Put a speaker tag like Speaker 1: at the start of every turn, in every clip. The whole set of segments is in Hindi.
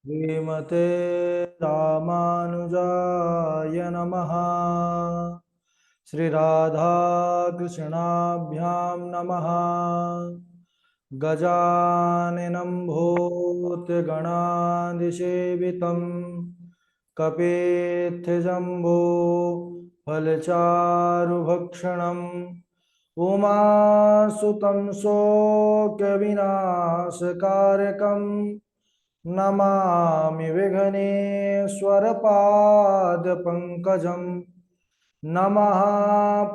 Speaker 1: श्रीमते रामानुजाय नमः। श्रीराधा कृष्णाभ्यां नमः। गजाननं भूतगणाधिसेवितं कपित्थजम्बो फलचारुभक्षणम् उमासुतं शोकविनाशकारकं नमामि विघ्नेश्वरपादपङ्कजं। नमः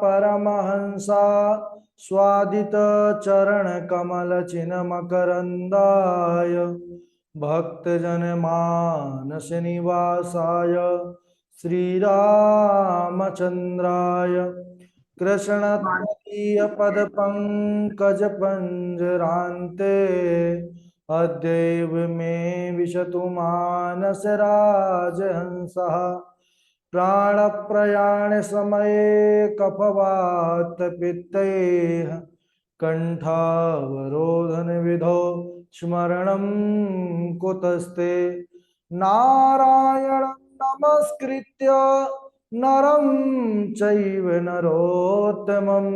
Speaker 1: परमहंसा स्वादितचरणकमलचिन्मकरन्दाय भक्तजनमानसनिवासाय श्रीरामचन्द्राय कृष्णत्वदीयपदपङ्कजपञ्जरान्ते अद्यैव मे विशतु मानसराजहंसः। प्राणप्रयाणसमये कफवातपित्तैः कण्ठावरोधनविधौ स्मरणं कुतस्ते। नारायणं नमस्कृत्य नरं चैव नरोत्तमं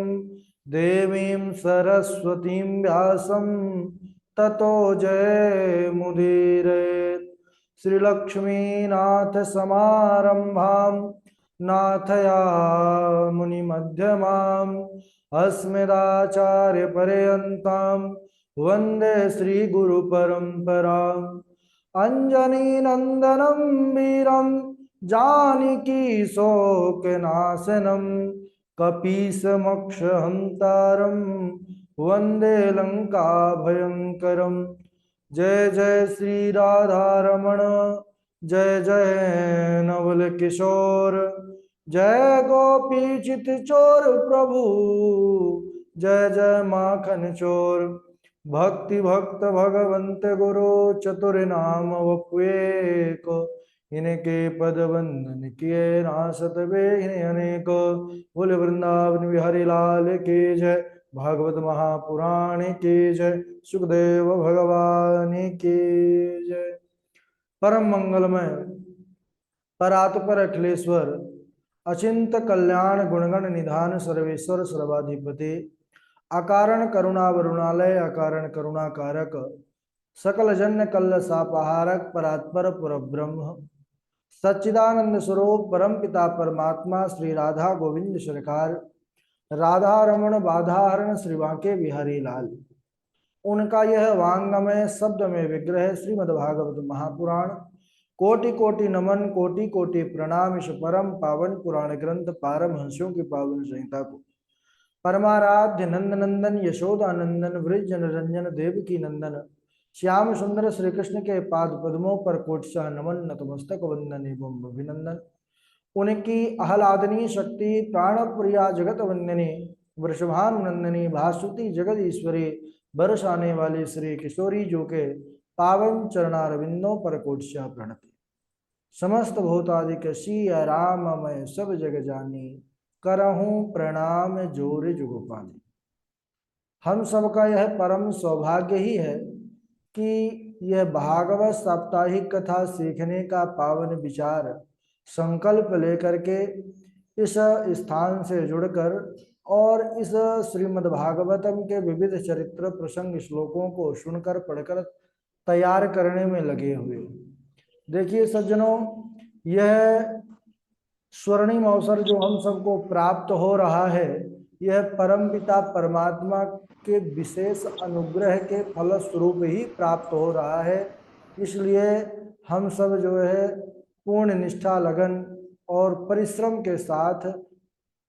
Speaker 1: देवीं सरस्वतीं व्यासं ततो जयमुदीरयेत्। श्रीलक्ष्मीनाथ समारंभां नाथयामुनिमध्यमाम् अस्मदाचार्यपर्यन्तां वन्दे श्रीगुरुपरम्पराम्। अञ्जनीनन्दनं वीरं जानकी शोकनाशनं कपीशमोक्षहन्तारं वन्दे लङ्काभयङ्करम्। जय जय श्री राधा रमण, जय जय नवल किशोर, जय गोपी चित चोर प्रभु, जय जय माखन चोर। भक्ति भक्त भगवंत गुरु चतुर नाम वपुएक, इनके पद वंदन किए नासत वे अनेक। बोले वृंदावन बिहारी लाल की जय, भागवत महापुराण की जय, सुखदेव भगवान की जय। परम मंगलमय परात्पर अखिलेश्वर अचिंत कल्याण गुणगण निधान सर्वेश्वर सर्वाधिपति अकारण करुणा वरुणालय अकारण करुणा कारक सकल जन्य कल्ल सापहारक परात्पर पुरब्रह्म सच्चिदानंद स्वरूप परम पिता परमात्मा श्री राधा गोविंद सरकार राधा रमण बाधाहरण श्री बांके बिहारी लाल। उनका यह वांगमय शब्द में विग्रह श्रीमद्भागवत महापुराण कोटि कोटि नमन कोटि कोटि प्रणाम। इस परम पावन पुराण ग्रंथ पारमहंसों की पावन संहिता को परमाराध्य नंद नंदन यशोदा नंदन वृज रंजन देवकी नंदन श्याम सुंदर श्री कृष्ण के पाद पद्मों पर कोटशाह नमन नतमस्तक वंदन एवं अभिनंदन। उनकी आह्लादनीय शक्ति प्राण प्रिया जगत वंदनी वृषभानुनंदनी भासुति जगत ईश्वरी बरसाने वाली श्री किशोरी जो के पावन चरणारविंदों पर कोटशाह प्रणति। समस्त भूतादिक सिया राममय सब जग जानी करहूं प्रणाम जोर जुगपानी। हम सबका यह परम सौभाग्य ही है कि यह भागवत साप्ताहिक कथा सीखने का पावन विचार संकल्प लेकर के इस स्थान से जुड़कर और इस श्रीमद् भागवतम के विविध चरित्र प्रसंग श्लोकों को सुनकर पढ़कर तैयार करने में लगे हुए। देखिए सज्जनों, यह स्वर्णिम अवसर जो हम सबको प्राप्त हो रहा है, यह परमपिता परमात्मा के विशेष अनुग्रह के फलस्वरूप ही प्राप्त हो रहा है। इसलिए हम सब जो है पूर्ण निष्ठा लगन और परिश्रम के साथ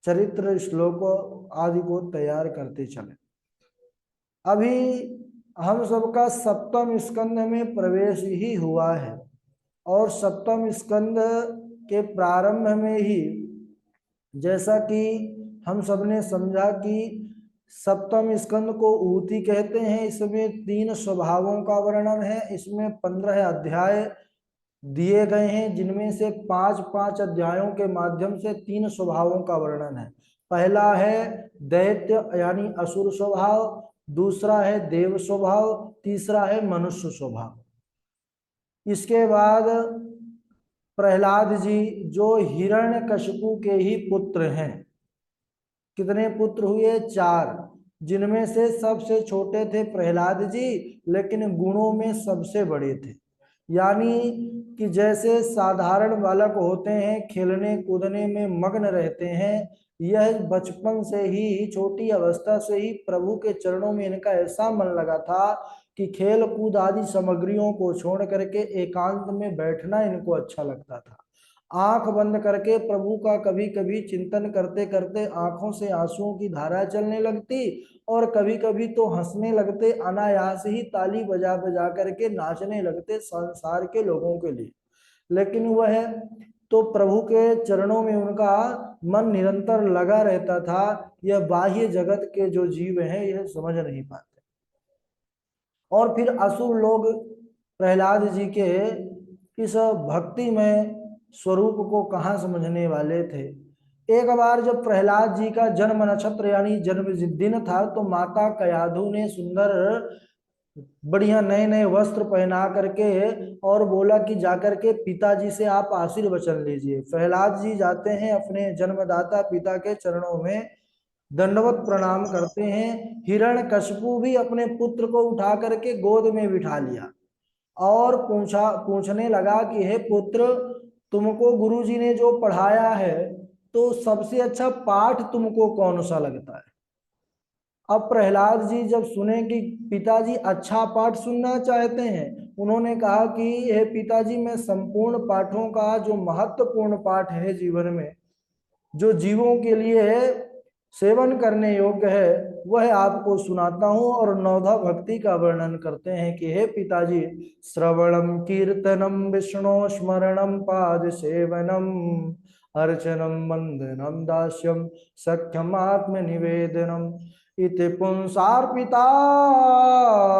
Speaker 1: चरित्र श्लोक आदि को तैयार करते चले। अभी हम सबका सप्तम स्कंद में प्रवेश ही हुआ है और सप्तम स्कंद के प्रारंभ में ही जैसा कि हम सबने समझा कि सप्तम स्कंद को ऊती कहते हैं। इसमें 3 स्वभावों का वर्णन है। इसमें 15 अध्याय दिए गए हैं जिनमें से 5-5 अध्यायों के माध्यम से 3 स्वभावों का वर्णन है। पहला है दैत्य यानी असुर स्वभाव, दूसरा है देव स्वभाव, तीसरा है मनुष्य स्वभाव। इसके बाद प्रहलाद जी जो हिरण्यकशिपु के ही पुत्र हैं। कितने पुत्र हुए? 4, जिनमें से सबसे छोटे थे प्रहलाद जी, लेकिन गुणों में सबसे बड़े थे। यानी कि जैसे साधारण बालक होते हैं, खेलने कूदने में मग्न रहते हैं, यह बचपन से ही, छोटी अवस्था से ही प्रभु के चरणों में इनका ऐसा मन लगा था कि खेल कूद आदि सामग्रियों को छोड़ करके एकांत में बैठना इनको अच्छा लगता था। आंख बंद करके प्रभु का कभी कभी चिंतन करते करते आंखों से आंसुओं की धारा चलने लगती, और कभी कभी तो हंसने लगते, अनायास ही ताली बजा बजा करके नाचने लगते संसार के लोगों के लिए। लेकिन वह तो प्रभु के चरणों में उनका मन निरंतर लगा रहता था। यह बाह्य जगत के जो जीव हैं यह समझ नहीं पाते। और फिर असुर लोग प्रहलाद जी के इस भक्ति में स्वरूप को कहाँ समझने वाले थे। एक बार जब प्रहलाद जी का जन्म नक्षत्र यानी जन्म दिन था, तो माता कयाधु ने सुंदर बढ़िया नए नए वस्त्र पहना करके और बोला कि जाकर के पिताजी से आप आशीर्वचन लीजिए। प्रहलाद जी जाते हैं अपने जन्मदाता पिता के चरणों में, दंडवत प्रणाम करते हैं। हिरण्यकशिपु भी अपने पुत्र को उठा करके गोद में बिठा लिया और पूछने लगा कि हे पुत्र, तुमको गुरुजी ने जो पढ़ाया है, तो सबसे अच्छा पाठ तुमको कौन सा लगता है? अब प्रहलाद जी जब सुने कि पिताजी अच्छा पाठ सुनना चाहते हैं, उन्होंने कहा कि हे पिताजी, मैं संपूर्ण पाठों का जो महत्वपूर्ण पाठ है जीवन में, जो जीवों के लिए सेवन करने योग्य है, वह आपको सुनाता हूं। और नवधा भक्ति का वर्णन करते हैं कि हे पिताजी, श्रवणम कीर्तनम विष्णु स्मरणम पाद सेवनम अर्चनम वंदनम दास्यम सख्यम आत्म निवेदनम इति पुंसार्पिता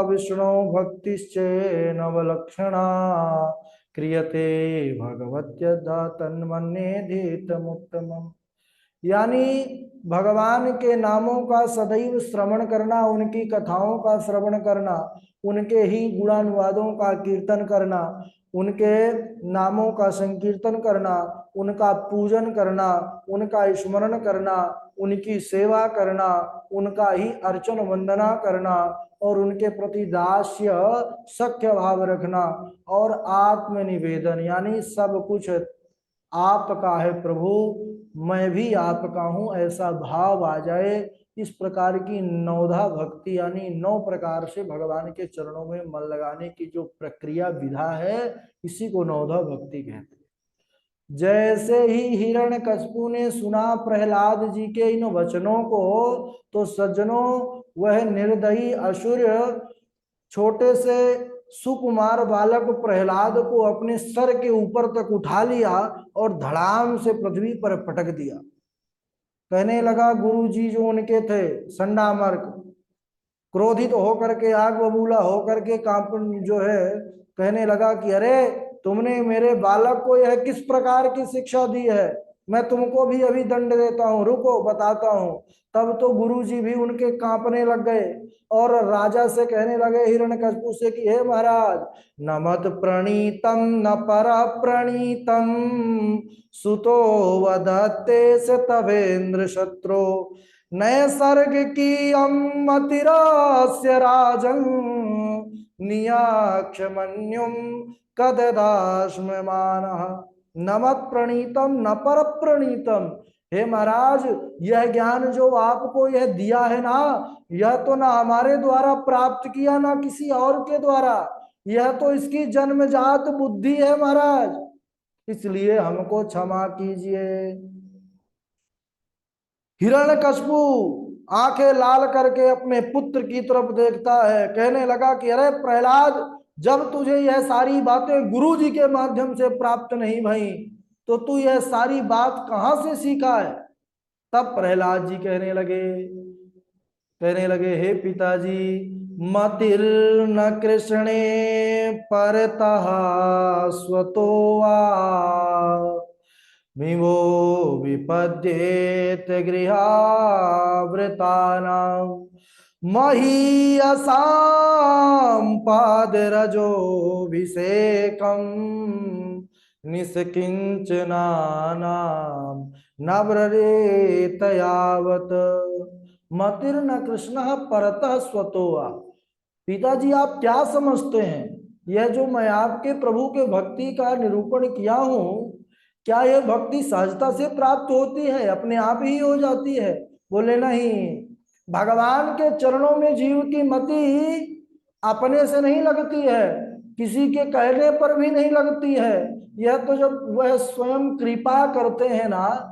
Speaker 1: विष्णु भक्तिश्चेनवलक्षणा क्रियते भगवत्यदा तन्मन्येधितमुत्तमम्। यानी भगवान के नामों का सदैव श्रवण करना, उनकी कथाओं का श्रवण करना, उनके ही गुणानुवादों का कीर्तन करना, उनके नामों का संकीर्तन करना, उनका पूजन करना, उनका स्मरण करना, उनकी सेवा करना, उनका ही अर्चन वंदना करना और उनके प्रति दास्य सख्य भाव रखना और आत्मनिवेदन, यानी सब कुछ आपका है प्रभु, मैं भी आपका हूं, ऐसा भाव आ जाए। इस प्रकार की नवधा भक्ति यानी 9 प्रकार से भगवान के चरणों में मन लगाने की जो प्रक्रिया विधा है, इसी को नवधा भक्ति कहते हैं। जैसे ही हिरण्यकशिपु ने सुना प्रहलाद जी के इन वचनों को, तो सज्जनों, वह निर्दयी असुर छोटे से सुकुमार बालक प्रहलाद को अपने सर के ऊपर तक उठा लिया और धड़ाम से पृथ्वी पर पटक दिया। कहने लगा, गुरु जी जो उनके थे संडामर्क, क्रोधित होकर के, आग बबूला होकर के कांपन जो है, कहने लगा कि अरे, तुमने मेरे बालक को यह किस प्रकार की शिक्षा दी है, मैं तुमको भी अभी दंड देता हूँ, रुको बताता हूँ। तब तो गुरुजी भी उनके कांपने लग गए और राजा से कहने लगे, हिरण्यकशिपु से, कि हे महाराज, न मत प्रणीतम न पर प्रणीतम सुतो वदते से तवेन्द्र शत्रु नए सर्ग की अमतिरास्य राजन नियाक्षमन्युम कददाश्ममान नमत प्रणीतम न पर प्रणीतम। हे महाराज, यह ज्ञान जो आपको यह दिया है ना, यह तो ना हमारे द्वारा प्राप्त किया, ना किसी और के द्वारा, यह तो इसकी जन्मजात बुद्धि है महाराज, इसलिए हमको क्षमा कीजिए। हिरण्यकशिपु आंखें लाल करके अपने पुत्र की तरफ देखता है, कहने लगा कि अरे प्रहलाद, जब तुझे यह सारी बातें गुरु जी के माध्यम से प्राप्त नहीं भई, तो तू यह सारी बात कहां से सीखा है? तब प्रहलाद जी कहने लगे, हे पिताजी, मतिर् न कृष्णे परतः स्वतो वा विवो विपद्येत गृहावृतानां महीयसां पादरजोऽभिषेकं निष्किञ्चनानां नव्रजेत यावत् मतिर्न कृष्णः परतः स्वतो वा। पिताजी आप क्या समझते हैं, यह जो मैं आपके प्रभु के भक्ति का निरूपण किया हूं, क्या यह भक्ति सहजता से प्राप्त होती है, अपने आप ही हो जाती है? बोले नहीं, भगवान के चरणों में जीव की मति अपने से नहीं लगती है, किसी के कहने पर भी नहीं लगती है। यह तो जब वह स्वयं कृपा करते हैं ना,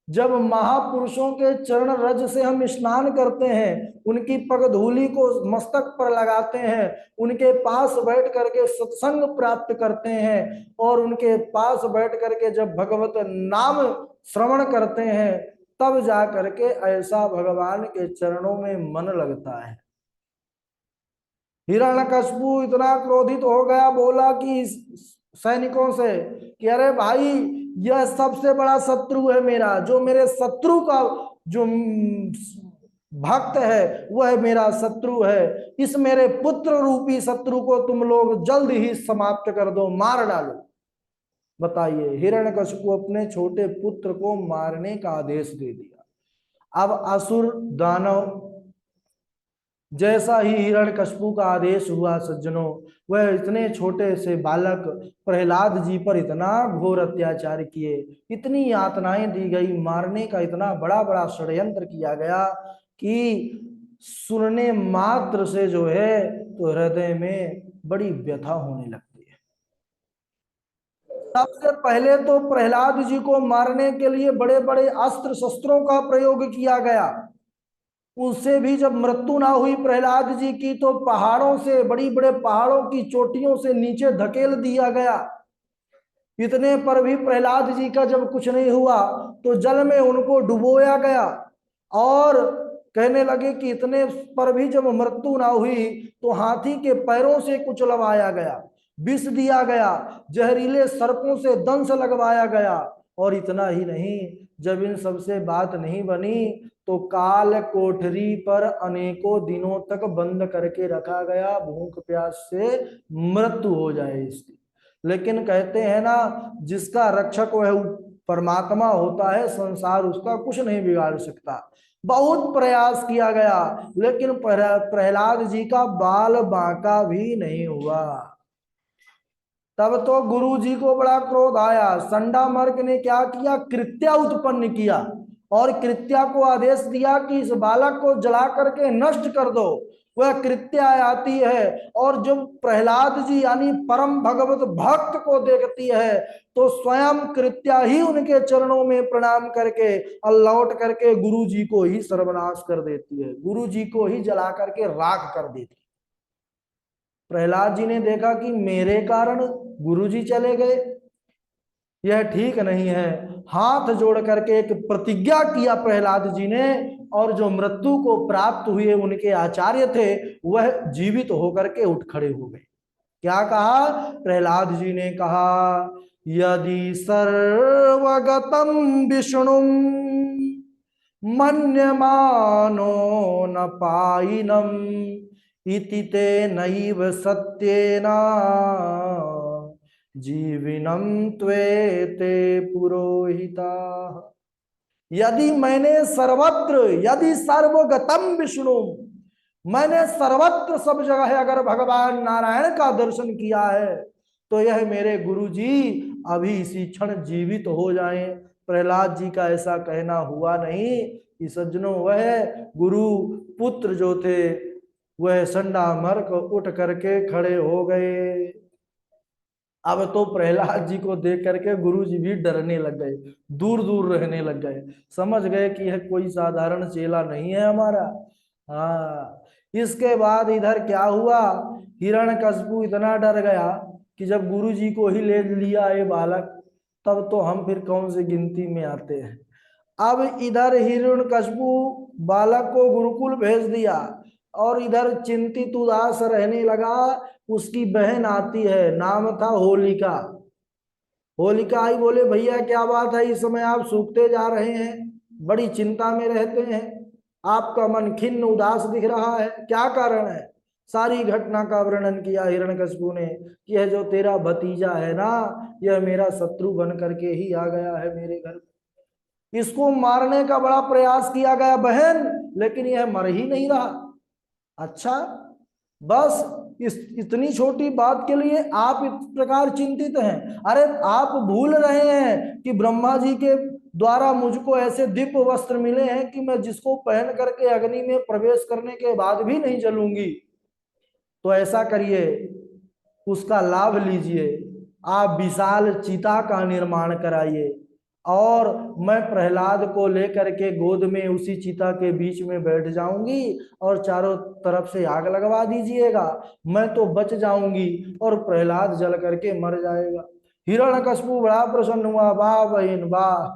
Speaker 1: जब महापुरुषों के चरण रज से हम स्नान करते हैं, उनकी पगधूलि को मस्तक पर लगाते हैं, उनके पास बैठ करके सत्संग प्राप्त करते हैं, और उनके पास बैठ करके जब भगवत नाम श्रवण करते हैं, तब जा करके ऐसा भगवान के चरणों में मन लगता है। हिरण्यकशिपु इतना क्रोधित हो गया, बोला कि सैनिकों से कि अरे भाई, यह सबसे बड़ा शत्रु है मेरा, जो मेरे शत्रु का जो भक्त है वह मेरा शत्रु है। इस मेरे पुत्र रूपी शत्रु को तुम लोग जल्द ही समाप्त कर दो, मार डालो। बताइए, हिरण्यकशिपु अपने छोटे पुत्र को मारने का आदेश दे दिया। अब असुर दानव, जैसा ही हिरण्यकशिपु का आदेश हुआ सज्जनों, वह इतने छोटे से बालक प्रहलाद जी पर इतना घोर अत्याचार किए, इतनी यातनाएं दी गई, मारने का इतना बड़ा बड़ा षड्यंत्र किया गया कि सुनने मात्र से जो है तो हृदय में बड़ी व्यथा होने लगती है। सबसे पहले तो प्रहलाद जी को मारने के लिए बड़े बड़े अस्त्र शस्त्रों का प्रयोग किया गया। उससे भी जब मृत्यु ना हुई प्रहलाद जी की, तो पहाड़ों से, बड़ी बड़े पहाड़ों की चोटियों से नीचे धकेल दिया गया। इतने पर भी प्रहलाद जी का जब कुछ नहीं हुआ, तो जल में उनको डुबोया गया, और कहने लगे कि इतने पर भी जब मृत्यु ना हुई, तो हाथी के पैरों से कुचलवाया गया, विष दिया गया, जहरीले सर्पों से दंश लगवाया गया। और इतना ही नहीं, जब इन सबसे बात नहीं बनी, तो काल कोठरी पर अनेकों दिनों तक बंद करके रखा गया, भूख प्यास से मृत्यु हो जाए इसकी। लेकिन कहते हैं ना, जिसका रक्षक वह परमात्मा होता है, संसार उसका कुछ नहीं बिगाड़ सकता। बहुत प्रयास किया गया, लेकिन प्रहलाद जी का बाल बांका भी नहीं हुआ। तब तो गुरु जी को बड़ा क्रोध आया। संडामर्क ने क्या किया, कृत्या उत्पन्न किया, और कृत्या को आदेश दिया कि इस बालक को जला करके नष्ट कर दो। वह कृत्या आती है, और जब प्रहलाद जी यानी परम भगवत भक्त को देखती है, तो स्वयं कृत्या ही उनके चरणों में प्रणाम करके और लौट करके गुरु जी को ही सर्वनाश कर देती है, गुरु जी को ही जला करके राख कर देती है। प्रहलाद जी ने देखा कि मेरे कारण गुरुजी चले गए, यह ठीक नहीं है। हाथ जोड़ करके एक प्रतिज्ञा किया प्रहलाद जी ने, और जो मृत्यु को प्राप्त हुए उनके आचार्य थे, वह जीवित होकर के उठ खड़े हो गए। क्या कहा प्रहलाद जी ने? कहा, यदि सर्वगतम विष्णु मन्यमानो न पाइनम इति ते नैव सत्येना जीविनम त्वेते पुरोहिता। यदि मैंने सर्वत्र, यदि सर्वगतम विष्णु, मैंने सर्वत्र सब जगह अगर भगवान नारायण का दर्शन किया है, तो यह मेरे गुरु जी अभी इसी क्षण जीवित हो जाएं। प्रहलाद जी का ऐसा कहना हुआ नहीं कि सज्जनों, वह गुरु पुत्र जो थे वह संडामर्क उठ करके खड़े हो गए। अब तो प्रहलाद जी को देख करके गुरु जी भी डरने लग गए, दूर दूर रहने लग गए, समझ गए कि यह कोई साधारण चेला नहीं है हमारा। हाँ, इसके बाद इधर क्या हुआ, हिरण्यकशिपु इतना डर गया कि जब गुरु जी को ही ले लिया ये बालक, तब तो हम फिर कौन सी गिनती में आते हैं। अब इधर हिरण्यकशिपु बालक को गुरुकुल भेज दिया, और इधर चिंतित उदास रहने लगा। उसकी बहन आती है, नाम था होलिका। होलिका आई, बोले भैया क्या बात है, इस समय आप सूखते जा रहे हैं, बड़ी चिंता में रहते हैं। आपका मन खिन्न उदास दिख रहा है, क्या कारण है? सारी घटना का वर्णन किया हिरण्यकशिपु ने कि यह जो तेरा भतीजा है ना, यह मेरा शत्रु बन करके ही आ गया है मेरे घर। इसको मारने का बड़ा प्रयास किया गया बहन, लेकिन यह मर ही नहीं रहा। अच्छा, बस इस इतनी छोटी बात के लिए आप इस प्रकार चिंतित हैं? अरे आप भूल रहे हैं कि ब्रह्मा जी के द्वारा मुझको ऐसे दिव्य वस्त्र मिले हैं कि मैं जिसको पहन करके अग्नि में प्रवेश करने के बाद भी नहीं जलूंगी। तो ऐसा करिए, उसका लाभ लीजिए, आप विशाल चिता का निर्माण कराइए और मैं प्रहलाद को लेकर के गोद में उसी चिता के बीच में बैठ जाऊंगी और चारों तरफ से आग लगवा दीजिएगा। मैं तो बच जाऊंगी और प्रहलाद जल करके मर जाएगा। हिरण्यकशिपु बड़ा प्रसन्न हुआ, वाह बहन वाह,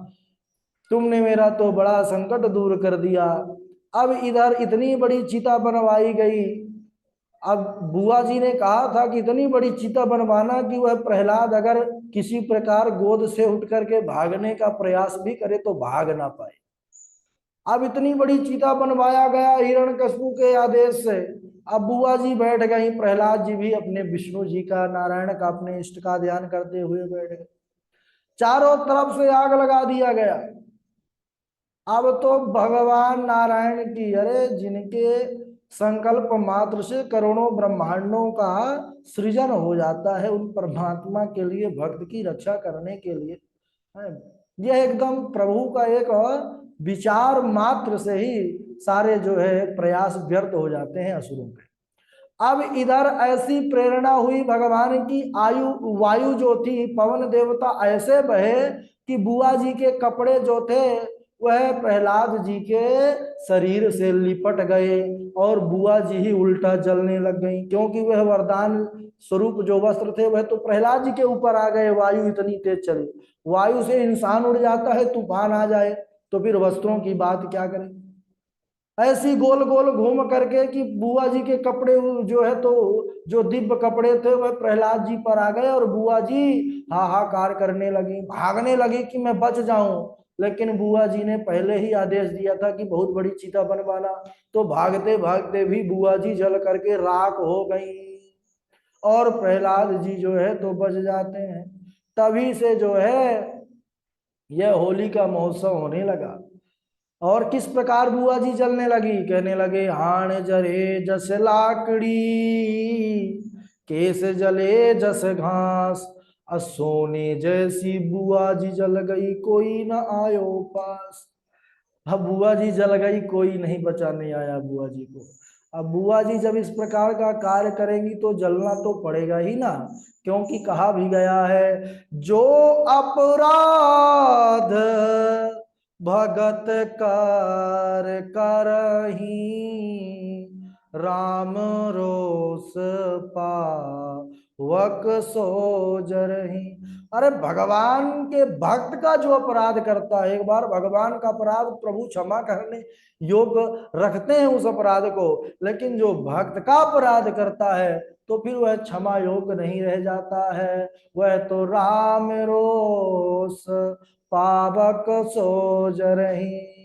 Speaker 1: तुमने मेरा तो बड़ा संकट दूर कर दिया। अब इधर इतनी बड़ी चिता बनवाई गई। अब बुआ जी ने कहा था कि इतनी बड़ी चिता बनवाना कि वह प्रहलाद अगर किसी प्रकार गोद से उठ करके भागने का प्रयास भी करे तो भाग ना पाए। अब इतनी बड़ी चिता बनवाया गया हिरण्यकशिपु के आदेश से। अब बुआ जी बैठ गई, प्रहलाद जी भी अपने विष्णु जी का, नारायण का, अपने इष्ट का ध्यान करते हुए बैठ गए। चारों तरफ से आग लगा दिया गया। अब तो भगवान नारायण की, अरे जिनके संकल्प मात्र से करोड़ों ब्रह्मांडों का सृजन हो जाता है, उन परमात्मा के लिए, भक्त की रक्षा करने के लिए यह एकदम प्रभु का एक विचार मात्र से ही सारे जो है प्रयास व्यर्थ हो जाते हैं असुरों के। अब इधर ऐसी प्रेरणा हुई भगवान की, वायु जो थी, पवन देवता ऐसे बहे कि बुआ जी के कपड़े जो थे वह प्रहलाद जी के शरीर से लिपट गए और बुआ जी ही उल्टा जलने लग गई, क्योंकि वह वरदान स्वरूप जो वस्त्र थे वह तो प्रहलाद जी के ऊपर आ गए। वायु इतनी तेज चली, वायु से इंसान उड़ जाता है, तूफान आ जाए तो फिर वस्त्रों की बात क्या करें। ऐसी गोल गोल घूम करके कि बुआ जी के कपड़े जो है तो जो दिव्य कपड़े थे वह प्रहलाद जी पर आ गए और बुआ जी हाहाकार करने लगी, भागने लगी कि मैं बच जाऊं। लेकिन बुआ जी ने पहले ही आदेश दिया था कि बहुत बड़ी चिता बनवाना, तो भागते भागते भी बुआ जी जल करके राख हो गई और प्रहलाद जी जो है तो बच जाते हैं। तभी से जो है यह होली का महोत्सव होने लगा। और किस प्रकार बुआ जी जलने लगी, कहने लगे, हाण जरे जस लाकड़ी, केस जले जस घास, सोने जैसी बुआ जी जल गई कोई न आयो पास। अब बुआ जी जल गई, कोई नहीं बचाने आया बुआ जी को। अब बुआ जी जब इस प्रकार का कार्य करेंगी तो जलना तो पड़ेगा ही ना, क्योंकि कहा भी गया है, जो अपराध भगत कर करही, राम रोष पावक सो जरही। अरे भगवान के भक्त का जो अपराध करता है, एक बार भगवान का अपराध प्रभु क्षमा करने योग रखते हैं उस अपराध को, लेकिन जो भक्त का अपराध करता है तो फिर वह क्षमा योग्य नहीं रह जाता है, वह तो राम रोष पावक सो जरही।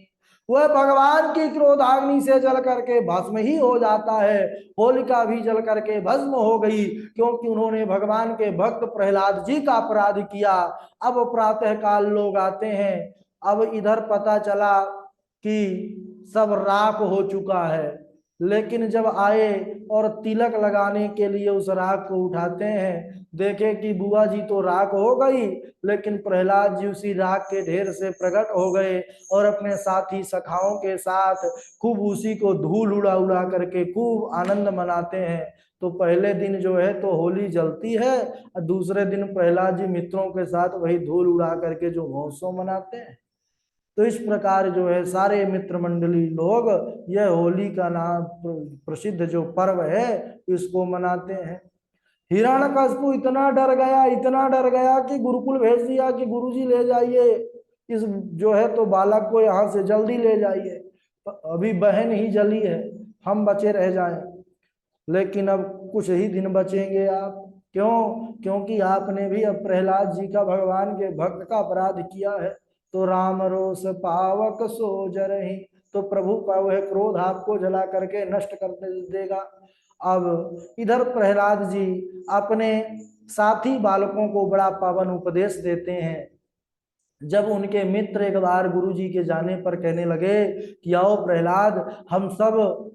Speaker 1: वह भगवान की क्रोधाग्नि से जल करके भस्म ही हो जाता है। होलिका भी जल करके भस्म हो गई, क्योंकि उन्होंने भगवान के भक्त प्रहलाद जी का अपराध किया। अब प्रातः काल लोग आते हैं, अब इधर पता चला कि सब राख हो चुका है, लेकिन जब आए और तिलक लगाने के लिए उस राख को उठाते हैं, देखे कि बुआ जी तो राख हो गई, लेकिन प्रहलाद जी उसी राख के ढेर से प्रकट हो गए और अपने साथी सखाओं के साथ खूब उसी को धूल उड़ा उड़ा करके खूब आनंद मनाते हैं। तो पहले दिन जो है तो होली जलती है और दूसरे दिन प्रहलाद जी मित्रों के साथ वही धूल उड़ा करके जो महोत्सव मनाते हैं। तो इस प्रकार जो है सारे मित्र मंडली लोग यह होली का नाम प्रसिद्ध जो पर्व है इसको मनाते हैं। हिरण्यकशिपु इतना डर गया, इतना डर गया कि गुरुकुल भेज दिया कि गुरुजी ले जाइए इस जो है तो बालक को यहाँ से जल्दी ले जाइए, अभी बहन ही जली है, हम बचे रह जाएं। लेकिन अब कुछ ही दिन बचेंगे आप, क्यों? क्योंकि आपने भी अब प्रहलाद जी का, भगवान के भक्त का अपराध किया है, तो राम रोष पावक सो जरहि। तो प्रभु का वह क्रोध आपको जला करके नष्ट कर देगा। अब इधर प्रहलाद जी अपने साथी बालकों को बड़ा पावन उपदेश देते हैं। जब उनके मित्र एक बार गुरु जी के जाने पर कहने लगे कि आओ प्रहलाद, हम सब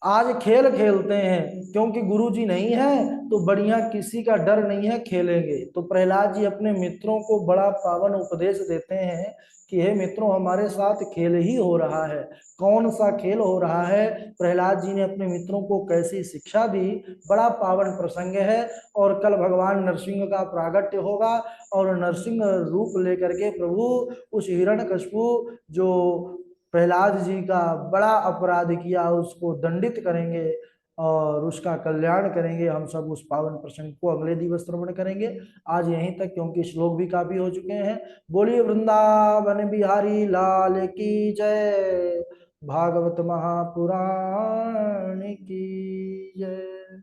Speaker 1: आज खेल खेलते हैं, क्योंकि गुरु जी नहीं है तो बढ़िया किसी का डर नहीं है, खेलेंगे। तो प्रहलाद जी अपने मित्रों को बड़ा पावन उपदेश देते हैं कि हे मित्रों, हमारे साथ खेल ही हो रहा है। कौन सा खेल हो रहा है? प्रहलाद जी ने अपने मित्रों को कैसी शिक्षा दी, बड़ा पावन प्रसंग है। और कल भगवान नरसिंह का प्रागट्य होगा और नरसिंह रूप लेकर के प्रभु उस हिरण्यकशिपु जो प्रहलाद जी का बड़ा अपराध किया उसको दंडित करेंगे और उसका कल्याण करेंगे। हम सब उस पावन प्रसंग को अगले दिवस श्रवण करेंगे। आज यहीं तक, क्योंकि श्लोक भी काफी हो चुके हैं। बोलिए वृंदावन बिहारी लाल की जय, भागवत महापुराण की जय।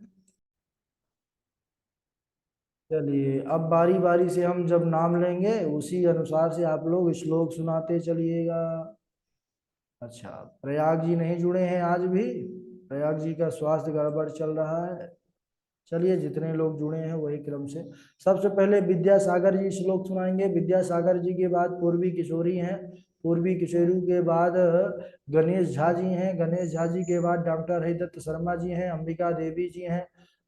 Speaker 1: चलिए, अब बारी बारी से हम जब नाम लेंगे उसी अनुसार से आप लोग श्लोक सुनाते चलिएगा। अच्छा, प्रयाग जी नहीं जुड़े हैं आज भी, प्रयाग जी का स्वास्थ्य गड़बड़ चल रहा है। चलिए, जितने लोग जुड़े हैं वही क्रम से। सबसे पहले विद्यासागर जी श्लोक सुनाएंगे। विद्यासागर जी के बाद पूर्वी किशोरी हैं, पूर्वी किशोरी के बाद गणेश झा जी हैं, गणेश झा जी के बाद डॉक्टर हरिदत्त शर्मा जी हैं, अंबिका देवी जी हैं,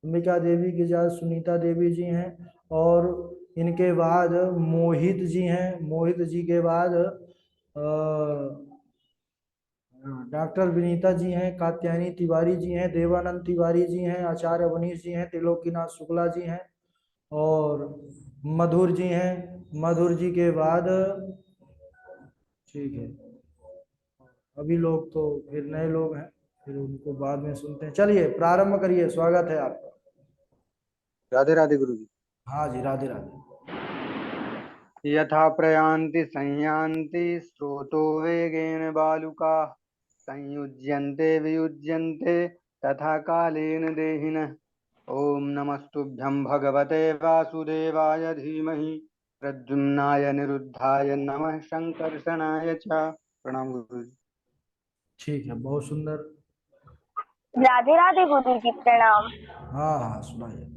Speaker 1: अंबिका देवी के बाद सुनीता देवी जी हैं, और इनके बाद मोहित जी हैं, मोहित जी के बाद डॉक्टर विनीता जी हैं, कात्यायनी तिवारी जी हैं, देवानंद तिवारी जी हैं, आचार्य वनीश जी हैं, त्रिलोकीनाथ शुक्ला जी हैं, और मधुर जी हैं। मधुर जी के बाद ठीक है, अभी लोग तो फिर नए लोग हैं, फिर उनको बाद में सुनते हैं। चलिए प्रारंभ करिए, स्वागत है आपका।
Speaker 2: राधे राधे गुरु जी।
Speaker 1: हाँ जी, राधे राधे।
Speaker 2: यथा प्रयान्ति संयान्ति स्रोतो वेगेन बालुका संयुज्यन्ते वियुज्यन्ते तथा कालेन देहिनः। ओम नमस्तुभ्यं भगवते वासुदेवाय धीमहि प्रद्युम्नाय निरुद्धाय नमः संकर्षणाय च। प्रणाम गुरु जी।
Speaker 1: ठीक है, बहुत सुंदर।
Speaker 3: राधे राधे गुरु जी, प्रणाम।
Speaker 1: हाँ हाँ, सुनाइए।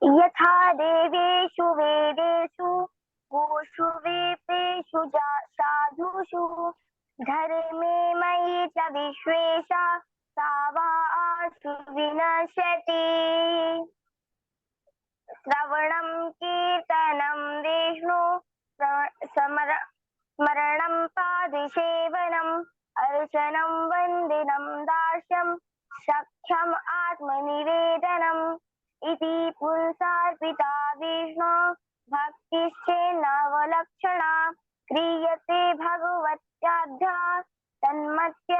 Speaker 3: यथा देवेषु वेदेषु गोषु वेपेषु साधुषु धर्मे मयि च विश्वेशा सा वा आसु विनश्यति। श्रवणं कीर्तनं विष्णु स्मरणं पादसेवनम् अर्चनं वन्दनं दास्यं सख्यम् आत्मनिवेदनम् इति पुंसार्पिता विष्णु भक्तिश्चेन्नवलक्षणा क्रियते भगवत्याद्या तन्मत्य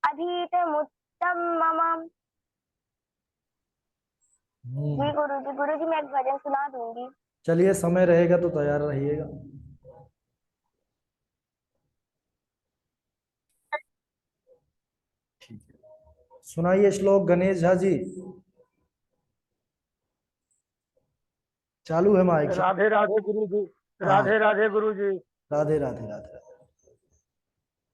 Speaker 3: अधीतमुत्तमम्। जी गुरु जी मैं एक भजन सुना दूंगी।
Speaker 1: चलिए, समय रहेगा तो तैयार रहिएगा। ठीक है, सुनाइए श्लोक गणेश झा जी। चालू है माइक?
Speaker 4: राधे राधे गुरु जी। राधे राधे गुरु जी।
Speaker 1: राधे राधे राधे राधे।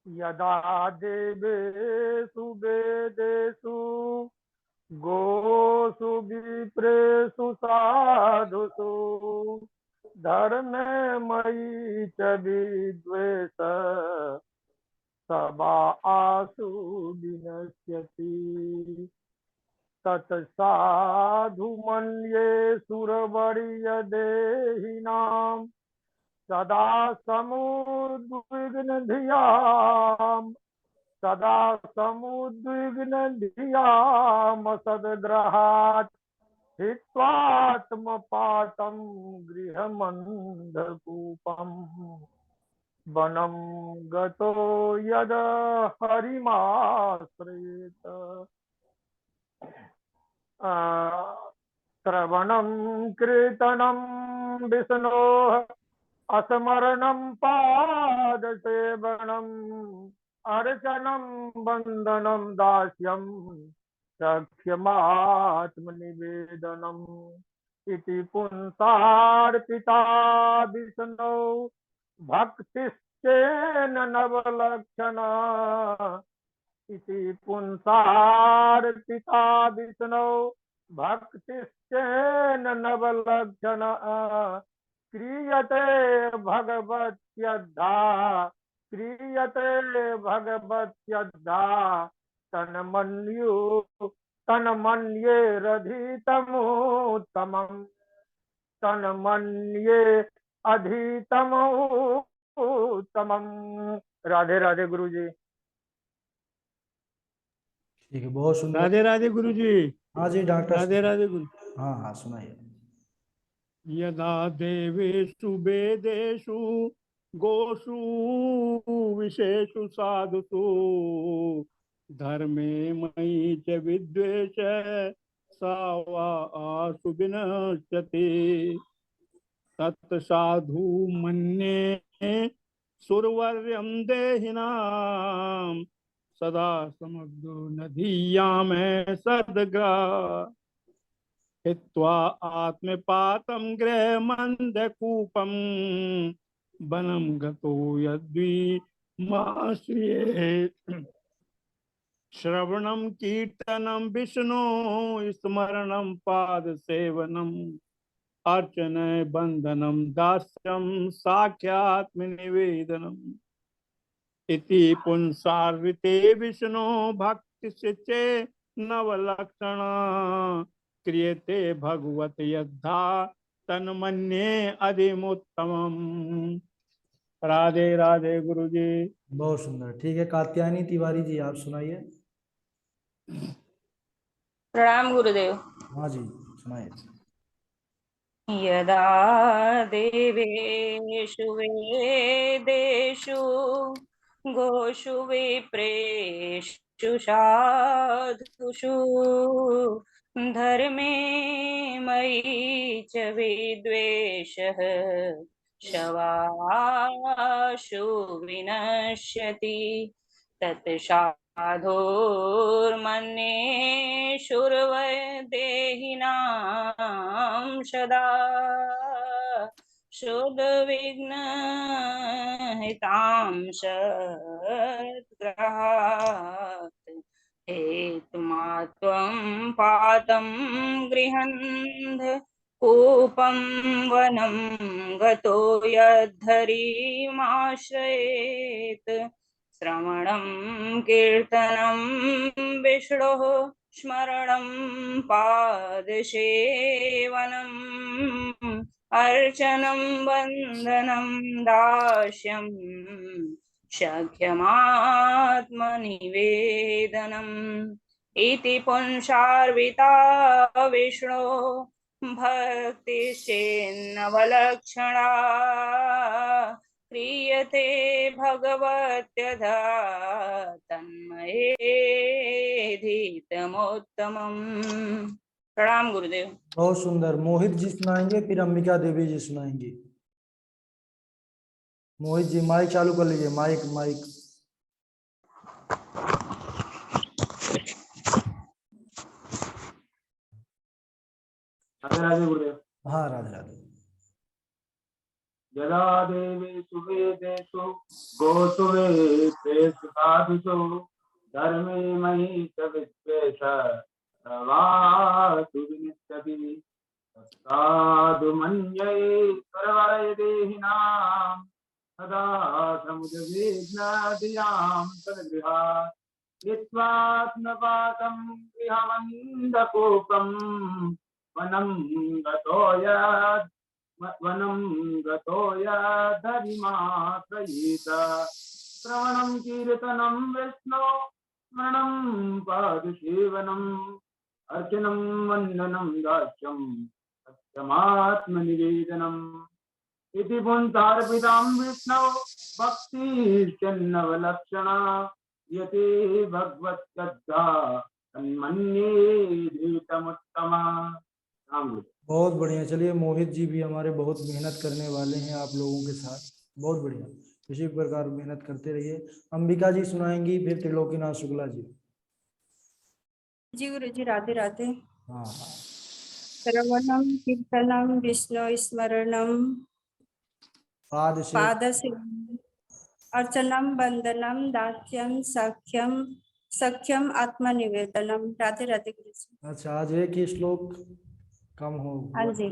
Speaker 4: यदा देवेषु वेदेषु गोषु विप्रेषु साधुषु धर्मे मयि च विद्वेष सवा आसु विनश्यति। तत्साधु मन्ये सुरवर्य देहिनां सदा समुद्विग्न धियाम सद्ग्रहात् हित्वात्मपातं गृहमन्धकूपम् वनं गतो यद हरिमाश्रयेत। श्रवणं कीर्तनं विष्णोः अस्मरणं पादसेवनम् अर्चनं वन्दनं दास्यं सख्यमात्मनिवेदनम् इति पुंसार्पिता विष्णु भक्तिश्चेन नवलक्षणा इति पुंसार्पिता विष्णु भक्तिश्चेन नवलक्षणा क्रियते भगवत्यद्धा तन्मन्ये रधितमोत्तमम् तन्मन्ये अधितमोत्तमम्। राधे राधे गुरु जी।
Speaker 1: ठीक है, बहुत सुंदर।
Speaker 5: राधे राधे गुरु जी।
Speaker 1: हाँ जी डॉक्टर।
Speaker 5: राधे राधे गुरु।
Speaker 1: हाँ हाँ सुनाइए।
Speaker 5: यदा देवेषु वेदेषु गोषु विशेषु साधुषु धर्मे मयि च विद्वेष सा वा आसु विनश्यति तत्साधु मन्ये सुरवर्यं देहिनां सदा समग्रो नदीयां सद्ग्रह हित्वा आत्मपातं गृहमन्धकूपं वनं गतो यद्विमाश्रयेत् श्रवणं कीर्तनं विष्णो स्मरणं पादसेवनम् अर्चनय बंधनं दास्यं साख्यात्मनिवेदनम् इति पुंसार्विते विष्णु भक्ति सिचे नवलक्षणा क्रियते भगवत यद्धा तन्मन्ये अधिमुत्तमम्। राधे राधे गुरु जी।
Speaker 1: बहुत सुंदर। ठीक है, कात्यायनी तिवारी जी आप सुनाइए।
Speaker 6: प्रणाम गुरुदेव।
Speaker 1: हाँ जी सुनाइए।
Speaker 6: यदा देवेषु वेदेषु गोषु विप्रेषु साधुषु धर्मे मयि च विद्वेषः शवाशु विनश्यति तत्साधुर्मन्ये शुर्वदेहिनां सदा शुद्धविघ्नहितां सद्ग्रहात् हेतुमात्वं पातं गृहन्ध कूपं वनं गतो यद्धरिमाश्रयेत् श्रवणं कीर्तनं विष्णोः स्मरणं पादसेवनम् अर्चनं वन्दनं दास्यं सख्यमात्मनिवेदनम् इति पुंसार्विता विष्णो भक्तिश्चेन्नवलक्षणा क्रियते भगवत्यधा तन्मयेधितमोत्तमम्। प्रणाम गुरुदेव।
Speaker 1: बहुत सुंदर। मोहित जी सुनाएंगे, फिर अंबिका देवी जी सुनाएंगी। मोहित जी माइक चालू कर लीजिए। Mic mic.
Speaker 4: राधे राधे गुरुदेव।
Speaker 1: हाँ राधे राधे।
Speaker 4: यदा देवेषु वेदेषु गोषु विप्रेषु साधुषु धर्मे मयि च विद्वेषः सर्वासु विनश्यति तत्साधु मन्ये सर्वदेहिनां सदा समुद्रविघ्नधियां सद्गृहात् हित्वात्मपातं गृहमन्धकूपं वनं गतो यद्धरिमाश्रयेत श्रवणं कीर्तनं विष्णो स्मरणं पादसेवनम् अर्चनं वन्दनं दास्यं सत्यमात्मनिवेदनम् इति पुंसार्पितां विष्णो भक्तिश्चेन्नवलक्षणा यते भगवत्यद्धा तन्मन्ये धीतमुत्तमा।
Speaker 1: बहुत बढ़िया। चलिए मोहित जी भी हमारे बहुत मेहनत करने वाले हैं आप लोगों के साथ। बहुत बढ़िया, इसी प्रकार मेहनत करते रहिए। अंबिका जी सुनाएंगी, फिर त्रिलोकीनाथ शुक्ला जी।
Speaker 7: जी गुरु जी। राधे राधे।
Speaker 1: हाँ हाँ
Speaker 7: श्रवणं कीर्तनं विष्णुस्मरणं
Speaker 1: पादसेवनम।
Speaker 7: पादसेवनम् अर्चनं वंदनं दास्यं सख्यम आत्मनिवेदनम। राधे राधे गुरु जी।
Speaker 1: अच्छा, आज एक ही श्लोक कम हो
Speaker 7: हाँ
Speaker 1: हुआ।
Speaker 7: जी।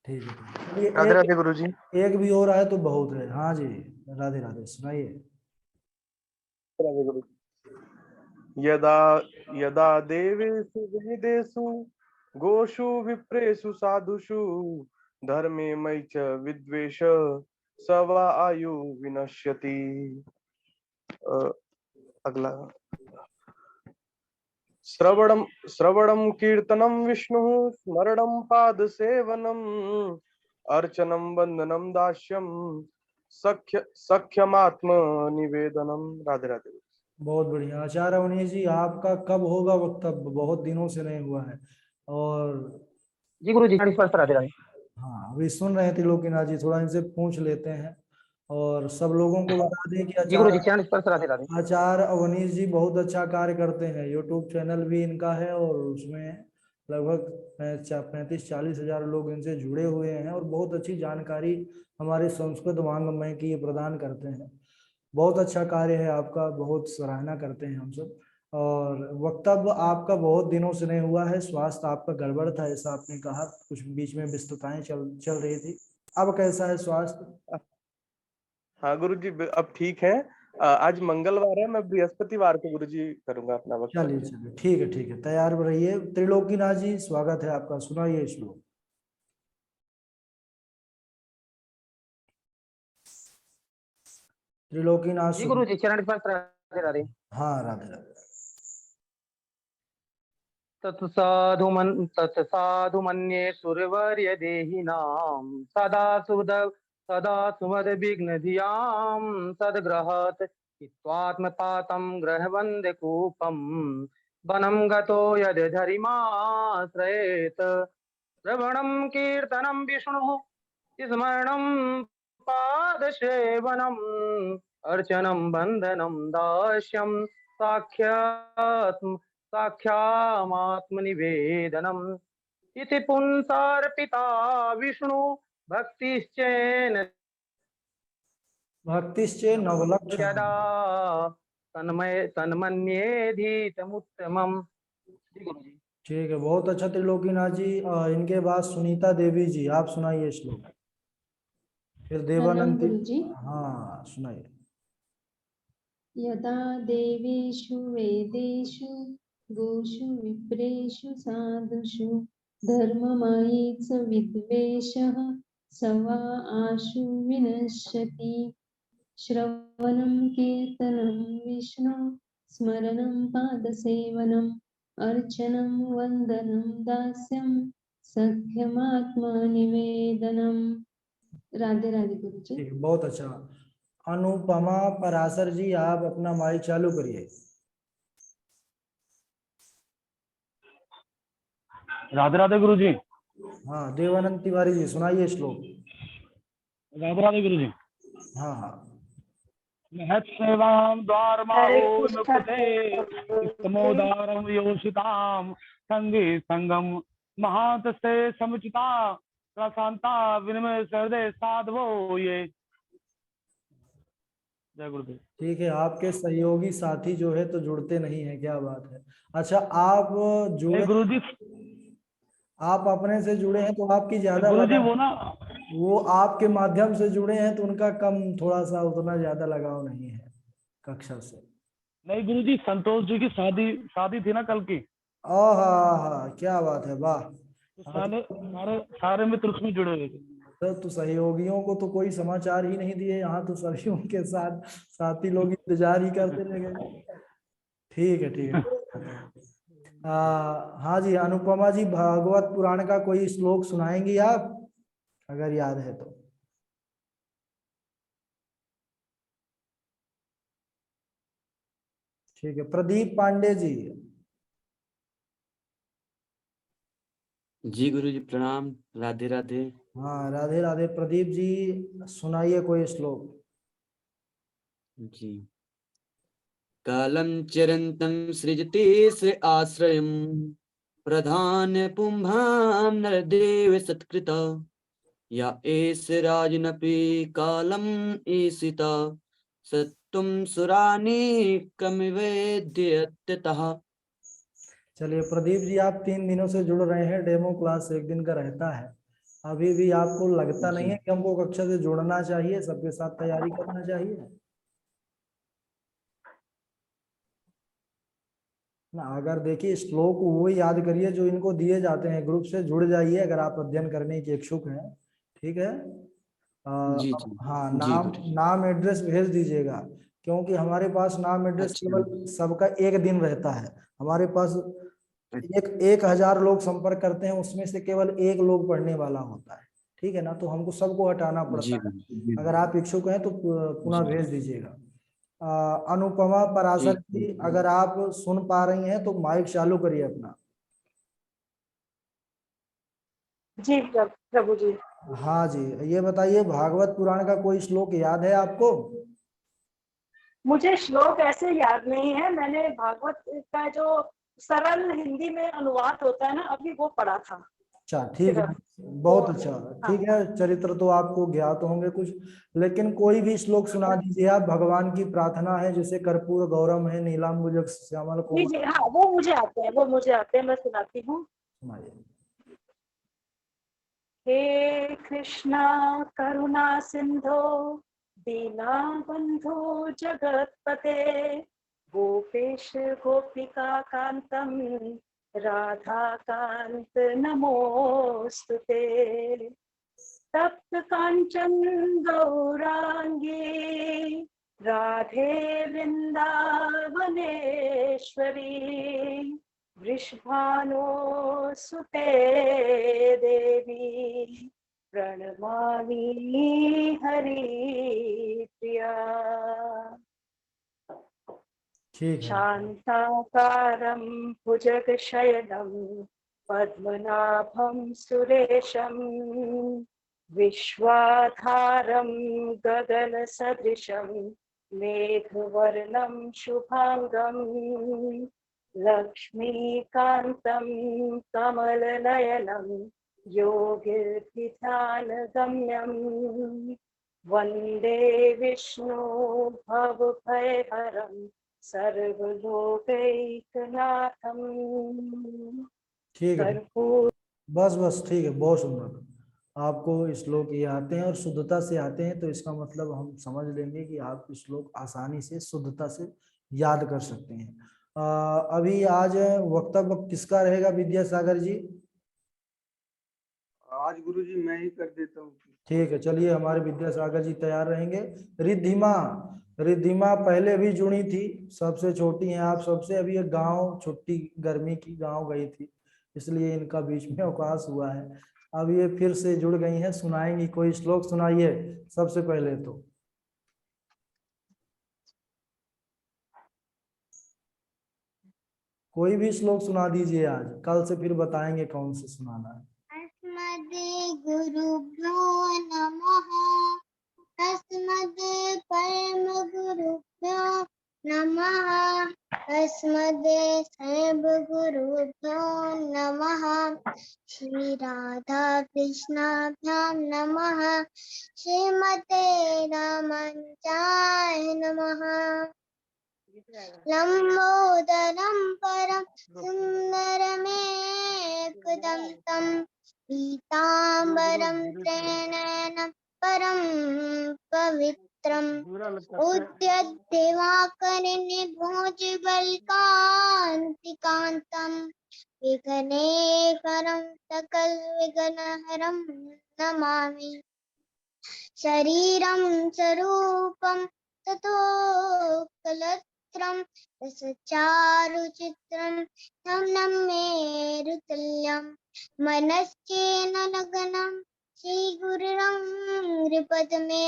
Speaker 1: ठीक है, चलिए
Speaker 2: राधे राधे गुरु जी।
Speaker 1: एक भी और आए तो बहुत है। हाँ जी, राधे राधे, सुनाइए।
Speaker 2: राधे गुरु जी। यदा यदा देवेषु वेदेषु गोषु विप्रेषु साधुषु धर्मे मयि च विद्वेष स वा आयु विनश्यति। अगला श्रवणं कीर्तनं विष्णु स्मरणं पाद सेवनम अर्चनं वंदनं दास्यं सख्यमात्म निवेदनम। राधे राधे।
Speaker 1: बहुत बढ़िया। आचार्य अवनीश जी, आपका कब होगा वक्तव्य? बहुत दिनों से नहीं हुआ है। और
Speaker 4: जी गुरु जी, स्पर्श राधे राधे।
Speaker 1: हाँ, अभी सुन रहे थे लोकीनाथ जी, थोड़ा इनसे पूछ लेते हैं। और सब लोगों को बता दें कि
Speaker 4: जी गुरु जी, चरण स्पर्श राधे राधे।
Speaker 1: आचार्य अवनीश जी बहुत अच्छा कार्य करते हैं। यूट्यूब चैनल भी इनका है और उसमें लगभग 35-40 हजार लोग इनसे जुड़े हुए हैं और बहुत अच्छी जानकारी हमारे संस्कृत वांग्मय की ये प्रदान करते हैं। बहुत अच्छा कार्य है आपका, बहुत सराहना करते हैं हम सब। और वक्तव्य आपका बहुत दिनों से नहीं हुआ है। स्वास्थ्य आपका गड़बड़ था, ऐसा आपने कहा, कुछ बीच में व्यस्तताएं चल रही थी। अब कैसा है स्वास्थ्य?
Speaker 2: हाँ गुरु जी, अब ठीक है। आज मंगलवार है, मैं बृहस्पतिवार को गुरु जी करूंगा अपना वक्तव्य।
Speaker 1: चलिए चलिए, ठीक है ठीक है, तैयार रहिए। त्रिलोकीनाथ जी, स्वागत है आपका, सुनाइए श्लोक। त्रिलोकीनाथ
Speaker 4: जी गुरु जी, चरण स्पर्श राधे राधे।
Speaker 1: हाँ, राधे राधे।
Speaker 4: तत्साधु मन्ये सूर्यवर्य देहिनां सदा सुमद विघ्न धियां सद्ग्रहत् हित्वात्मपातं ग्रहवन्द्य कूपं वनं गतो यद् धरिमाश्रयेत् श्रवणं कीर्तनं विष्णुः स्मरणं पादसेवनम् अर्चनं वन्दनं दास्यं साख्यात्मनिवेदनम् इति पुंसार्पिता विष्णु भक्तिश्चेन
Speaker 1: नवलक्षण।
Speaker 4: यदा तन्मन्येधीतमुत्तमम्।
Speaker 1: ठीक है, बहुत अच्छा त्रिलोकीनाथ जी। इनके बाद सुनीता देवी जी, आप सुनाइए श्लोक। फिर
Speaker 8: प्रणाम
Speaker 1: देवानंद
Speaker 8: गुरुजी।
Speaker 1: हाँ, सुनाइए।
Speaker 8: यदा देवेषु वेदेषु गोषु विप्रेषु साधुषु धर्ममयी च विद्वेषः स वा आशु विनश्यति। श्रवणं कीर्तनं विष्णु स्मरणं पादसेवनम् अर्चनं वन्दनं दास्यं सख्यमात्मनिवेदनम्। राधे राधे गुरुजी।
Speaker 1: ठीक है, बहुत अच्छा। अनुपमा पराशर जी, आप अपना माइक चालू करिए।
Speaker 9: राधे राधे गुरु जी।
Speaker 1: हाँ, देवानंद तिवारी जी, सुनाइए श्लोक।
Speaker 9: राधे राधे गुरु जी।
Speaker 1: हाँ हाँ।
Speaker 9: महत् सेवां द्वारमाहो नुक्ते स्तमोदारं योषितां संगे संगम महांत से समुचिता प्रशांता विनिमय हृदय साधवो ये। जय गुरुदेव।
Speaker 1: ठीक है, आपके सहयोगी साथी जो है तो जुड़ते नहीं है, क्या बात है। अच्छा, आप जुड़े,
Speaker 9: गुरु जी,
Speaker 1: आप अपने से जुड़े हैं तो आपकी ज्यादा
Speaker 9: गुरु जी
Speaker 1: लगाव,
Speaker 9: वो ना,
Speaker 1: वो आपके माध्यम से जुड़े हैं तो उनका कम, थोड़ा सा उतना ज्यादा लगाव नहीं है कक्षा से।
Speaker 9: नहीं गुरु जी, संतोष जी की शादी थी ना कल की।
Speaker 1: आहा, क्या बात है, वाह।
Speaker 9: सारे सारे सारे मित्र उसमें जुड़े हुए थे।
Speaker 1: तो सहयोगियों को तो कोई समाचार ही नहीं दिए, यहाँ तो सभी उनके साथ साथी लोग इंतजार ही करते रह गए। ठीक है ठीक है। हाँ जी, अनुपमा जी, भागवत पुराण का कोई श्लोक सुनाएंगी आप, अगर याद है तो। ठीक है, प्रदीप पांडे जी।
Speaker 10: जी गुरु जी प्रणाम, राधे राधे।
Speaker 1: हाँ, राधे राधे। प्रदीप जी, सुनाइए कोई श्लोक।
Speaker 10: जी। कालं चिरन्तं सृजते स आश्रयम् प्रधान पुंभां नरदेव सत्कृता या एष राजनपि कालम ईशिता सत्तुम सुरानी कमिवेद्यतः।
Speaker 1: चलिए प्रदीप जी, आप 3 दिनों से जुड़ रहे हैं, डेमो क्लास 1 दिन का रहता है। अभी भी आपको लगता नहीं
Speaker 10: जी
Speaker 1: है कि हमको कक्षा से जुड़ना चाहिए, सबके साथ तैयारी करना चाहिए ना? अगर देखिए श्लोक वो याद करिए जो इनको दिए जाते हैं, ग्रुप से जुड़ जाइए अगर आप अध्ययन करने के इच्छुक हैं। ठीक है।
Speaker 10: जी जी
Speaker 1: हाँ,
Speaker 10: जी
Speaker 1: नाम
Speaker 10: गुरुजी।
Speaker 1: नाम एड्रेस भेज दीजिएगा, क्योंकि हमारे पास नाम एड्रेस
Speaker 10: अच्छा
Speaker 1: केवल सबका एक दिन रहता है। हमारे पास
Speaker 10: अच्छा,
Speaker 1: 1000 लोग संपर्क करते हैं, उसमें से केवल 1 लोग पढ़ने वाला होता है। ठीक है ना? तो हमको सबको हटाना
Speaker 10: जी
Speaker 1: पड़ता है।
Speaker 10: गुरुजी
Speaker 1: अगर आप इच्छुक हैं तो पुनः
Speaker 10: जी
Speaker 1: भेज दीजिएगा। अनुपमा पराशर
Speaker 10: ठीक
Speaker 1: जी, अगर आप सुन पा रही हैं तो माइक चालू करिए अपना।
Speaker 11: जी प्रभु जी।
Speaker 1: हाँ जी, ये बताइए भागवत पुराण का कोई श्लोक याद है आपको?
Speaker 11: मुझे श्लोक ऐसे याद नहीं है, मैंने भागवत का जो सरल हिंदी में अनुवाद होता है ना, अभी वो पढ़ा था।
Speaker 1: अच्छा ठीक है,
Speaker 11: सिर्फ वो,
Speaker 1: बहुत अच्छा।
Speaker 11: हाँ।
Speaker 1: ठीक है, चरित्र तो आपको ज्ञात होंगे कुछ, लेकिन कोई भी श्लोक सुना दीजिए आप। भगवान की प्रार्थना है जैसे कर्पूर गौरम है नीलांबुज श्यामल
Speaker 11: जी
Speaker 1: कोमल।
Speaker 11: जी, हाँ वो मुझे आते हैं, वो मुझे आते हैं, मैं सुनाती हूँ।
Speaker 1: सुनाइए।
Speaker 11: हे कृष्णा करुणा सिंधो दीनबंधो जगतपते गोपेश गोपिका कांतम राधा कांत नमोस्तुते तप्त कांचन गौरांगी राधे वृंदावनेश्वरी वृषभानो सुते देवी प्रणमामि हरिप्रिया
Speaker 1: ठीक है।
Speaker 11: शान्ताकारं भुजगशयनं पद्मनाभं सुरेशं विश्वाधारं गगनसदृशं मेघवर्णं शुभांगं लक्ष्मीकान्तं कमलनयनं योगिर्ध्यानगम्यं वन्दे विष्णु भवभयहरं सर्वलोकैकनाथं
Speaker 1: ठीक है,
Speaker 11: कर्पूर।
Speaker 1: बस बस ठीक है, बहुत सुंदर। आपको श्लोक ये आते हैं और शुद्धता से आते हैं, तो इसका मतलब हम समझ लेंगे कि आप श्लोक आसानी से शुद्धता से याद कर सकते हैं। अभी आज वक्तव्य किसका रहेगा विद्यासागर जी?
Speaker 12: आज गुरुजी मैं ही कर देता हूँ।
Speaker 1: ठीक है, चलिए हमारे विद्यासागर जी तैयार रहेंगे। रिद्धिमा, रिद्धिमा पहले भी जुड़ी थी, सबसे छोटी हैं आप सबसे। अभी एक गांव छुट्टी गर्मी की गांव गई थी, इसलिए इनका बीच में अवकाश हुआ है। अब ये फिर से जुड़ गई हैं, सुनाएंगी कोई श्लोक। सुनाइए सबसे पहले तो। कोई भी श्लोक सुना दीजिए आज, कल से फिर बताएंगे कौन से सुनाना है।
Speaker 13: अस्मद् गुरुभ्यो नमः। अस्मद् परम गुरुभ्यो नमः। अस्मद् सर्व गुरुभ्यो नमः। श्री राधा कृष्णाभ्यां नमः। श्रीमते रामानुजाय नमः। लंबोदरं परं सुन्दरमेकदन्तं पीताम्बरं त्रिनयनं परं पवित्रम् उद्यद्दिवाकरनिभोजबल्कान्तिकान्तं विघ्नेश्वरं सकलविघ्नहरं नमामि। शरीरं स्वरूपं ततोऽकलत्रं रसचारुचित्रं तं नम्येरुतुल्यं मनश्चेन लगनं श्रीगुरुं नृपद्मे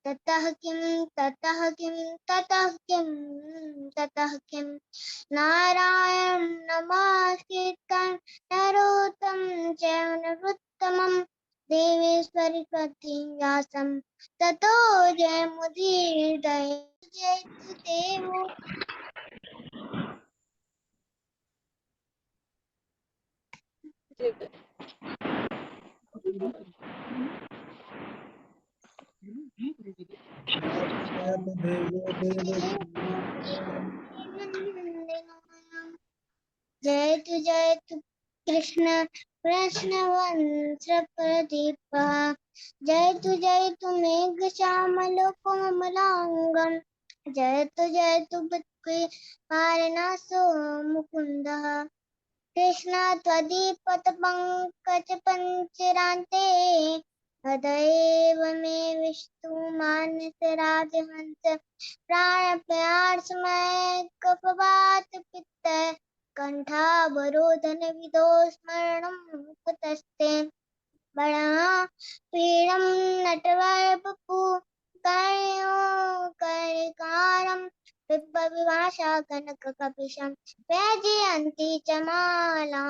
Speaker 13: ततः किं ततः किं ततः किं ततः किं नारायणं नमस्कृत्य नरोत्तमं चैव नरोत्तमं देवेश्वरी व्यासं ततो जयमुदीरये। जयतु देवो जय तु कृष्ण कृष्ण वंश प्रदीप जय तु मेघ श्यामल कोमलांगम जय तु पारनासो मुकुंद कृष्ण त्वदीपत पंकज पंचरान्ते सदैव मे विष्णु मानस राजहंस प्राण प्यार समय कपवात पित्त कंठावरोधन विदो स्मरणं कुतस्ते बड़ा पीड़म नटवर बपू कर्यो करकारम विभाषा कनक कपिशम वैजयंती चमाला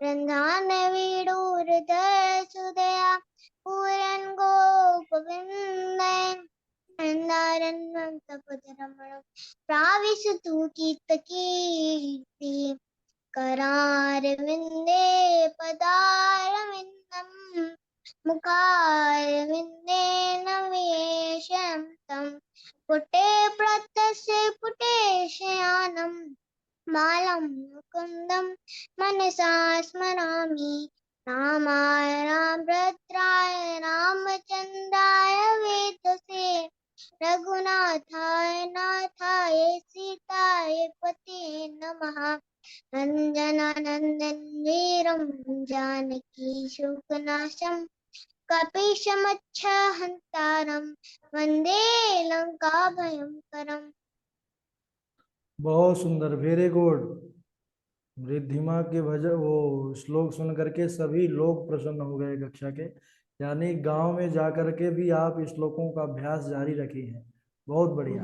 Speaker 13: रंधान वीडूरधर सुदया पूरन गोपविंदय नंदारण्यं तपधरमणं प्राविशतु कीर्ति करारविंदे पदारविंदं मुखारविंदे नवेशं तं पुटे प्रत्यस्य पुटे शयानं मालं मुकुन्दं मनसा स्मरामि रामाय रामभद्राय रामचन्द्राय वेदसे रघुनाथाय नाथाय सीताय पते नमः नंदनानंदन वीरं जानकी शोकनाशं कपीशमच्छहन्तारं वन्दे लंकाभयंकरम्।
Speaker 1: बहुत सुंदर, वेरी गुड। रिद्धिमा के भजन वो श्लोक सुन करके सभी लोग प्रसन्न हो गए कक्षा के, यानी गांव में जाकर के भी आप श्लोकों का अभ्यास जारी रखे हैं। बहुत बढ़िया,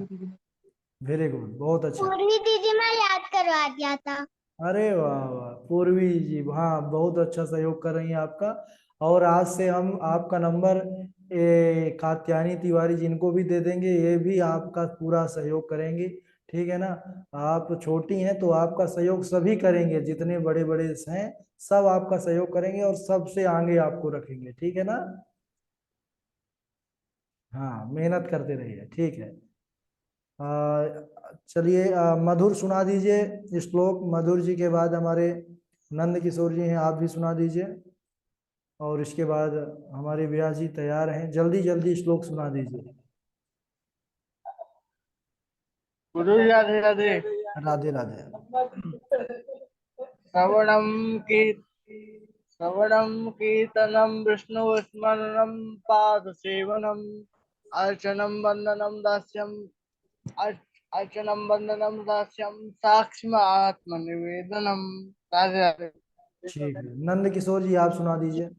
Speaker 1: वेरी गुड, बहुत अच्छा।
Speaker 13: पूर्वी दीदी मैं याद करवा दिया था।
Speaker 1: अरे वाह वाह पूर्वी जी, हाँ बहुत अच्छा सहयोग कर रही हैं आपका। और आज से हम आपका नंबर कात्यायनी तिवारी जिनको भी दे देंगे, ये भी आपका पूरा सहयोग करेंगे, ठीक है ना। आप छोटी हैं तो आपका सहयोग सभी करेंगे, जितने बड़े बड़े हैं सब आपका सहयोग करेंगे और सबसे आगे आपको रखेंगे, ठीक है ना। हाँ मेहनत करते रहिए, ठीक है। चलिए मधुर सुना दीजिए श्लोक। मधुर जी के बाद हमारे नंद किशोर जी हैं, आप भी सुना दीजिए। और इसके बाद हमारे व्यास जी तैयार हैं, जल्दी जल्दी श्लोक सुना दीजिए।
Speaker 4: गुरु जी राधे राधे।
Speaker 1: राधे राधे।
Speaker 4: श्रवणं कीर्तनं विष्णु स्मरणं पाद सेवनम अर्चनं वंदनं दास्यम् अर्चनं वंदनं दास्यं साक्ष्म आत्मनिवेदनम। राधे राधे।
Speaker 1: ठीक है, नंद किशोर जी आप सुना दीजिए।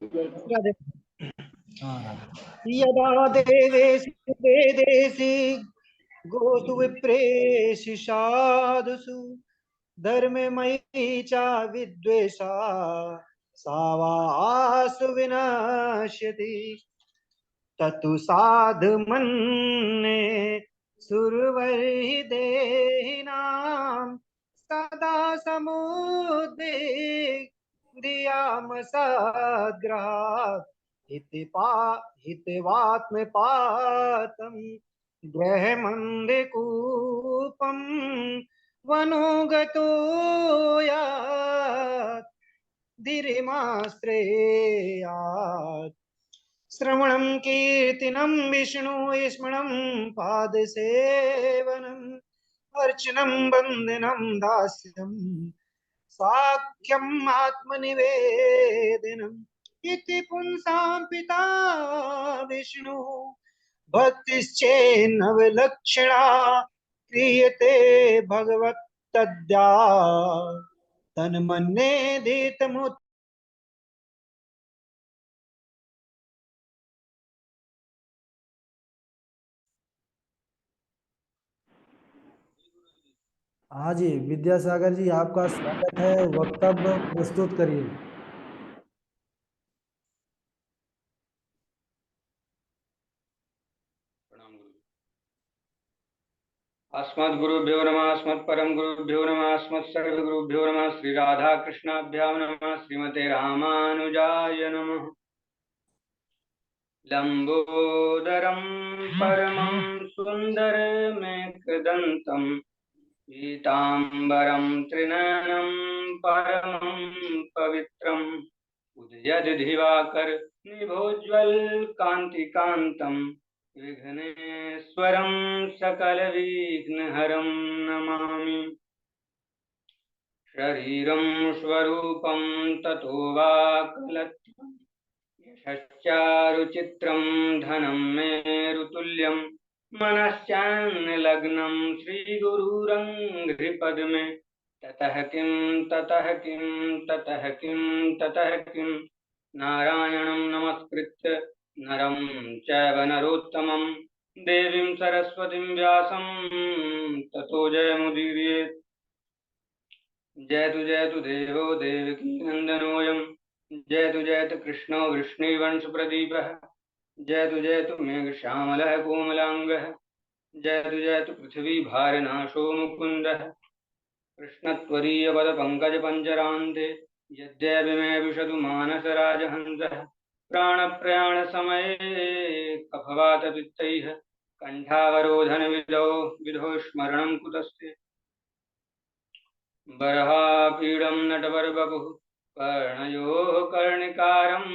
Speaker 4: राधे।
Speaker 1: हाँ राधे।
Speaker 14: यदा देवेषु वेदेषु गोषु विप्रेषु साधुषु धर्ममयी च विद्वेषा सावासु विनश्यति ततु साधुमन्ये सुरवैर्हि देहिनां सदा समुद्दियाम सद्ग्रहात् हितवात्मपातं ग्रहमन्दिकूपं वनुगतो यात् धीरिमाश्रयात् श्रवणं कीर्तनं विष्णु स्मरणं पादसेवनम् अर्चनं वन्दनं दास्यं साख्यम् आत्मनिवेदनम् इति पुंसां पिता विष्णु भक्तिश्चेन्नवलक्षणा क्रियते भगवत्तद्या तन्मन्येधितमुत्।
Speaker 1: हाँ जी विद्यासागर जी आपका स्वागत है, वक्तव्य प्रस्तुत करिए।
Speaker 15: आज अस्मद्गुरुभ्यो नमः अस्मत्परम गुरुभ्यो नमः अस्मत्सर्वगुरुभ्यो नमः श्री राधा कृष्णाभ्यां नमः श्रीमते रामानुजाय नमः। लंबोदरम परमं सुंदरमेकदंतं पीताम्बरं त्रिनयनं परमं पवित्रम् उदयद्दिवाकर निभोज्वल कांतिकांतं विघ्नेश्वरं सकलविघ्नहरं नमामि। शरीरं स्वरूपं ततो वा कलत्रं यशश्चारुचित्रं धनं मेरुतुल्यं मनश्चान्यलग्नं श्रीगुरुरङ्घ्रिपद्मे ततः किं ततः किं ततः किं ततः किं नारायणं नमस्कृत्य नरं चैव नरोत्तमं देवीं सरस्वतीं व्यासं ततो जयमुदीरयेत्। जयतु देवो देवकी नन्दनोऽयं जयतु कृष्णो वृष्णिवंशप्रदीपः जयतु मेघश्यामलः कोमलाङ्गः जयतु पृथिवीभारनाशो मुकुन्दः कृष्णत्वरीयपदपङ्कजपञ्जरान्ते यद्यपि मे विशतु मानसराजहंसः प्राणप्रयाणसमये कफवातपित्तैः कण्ठावरोधनविधौ स्मरणं कुतस्ते। बर्हापीडं नटवरवपुः कर्णयोः कर्णिकारं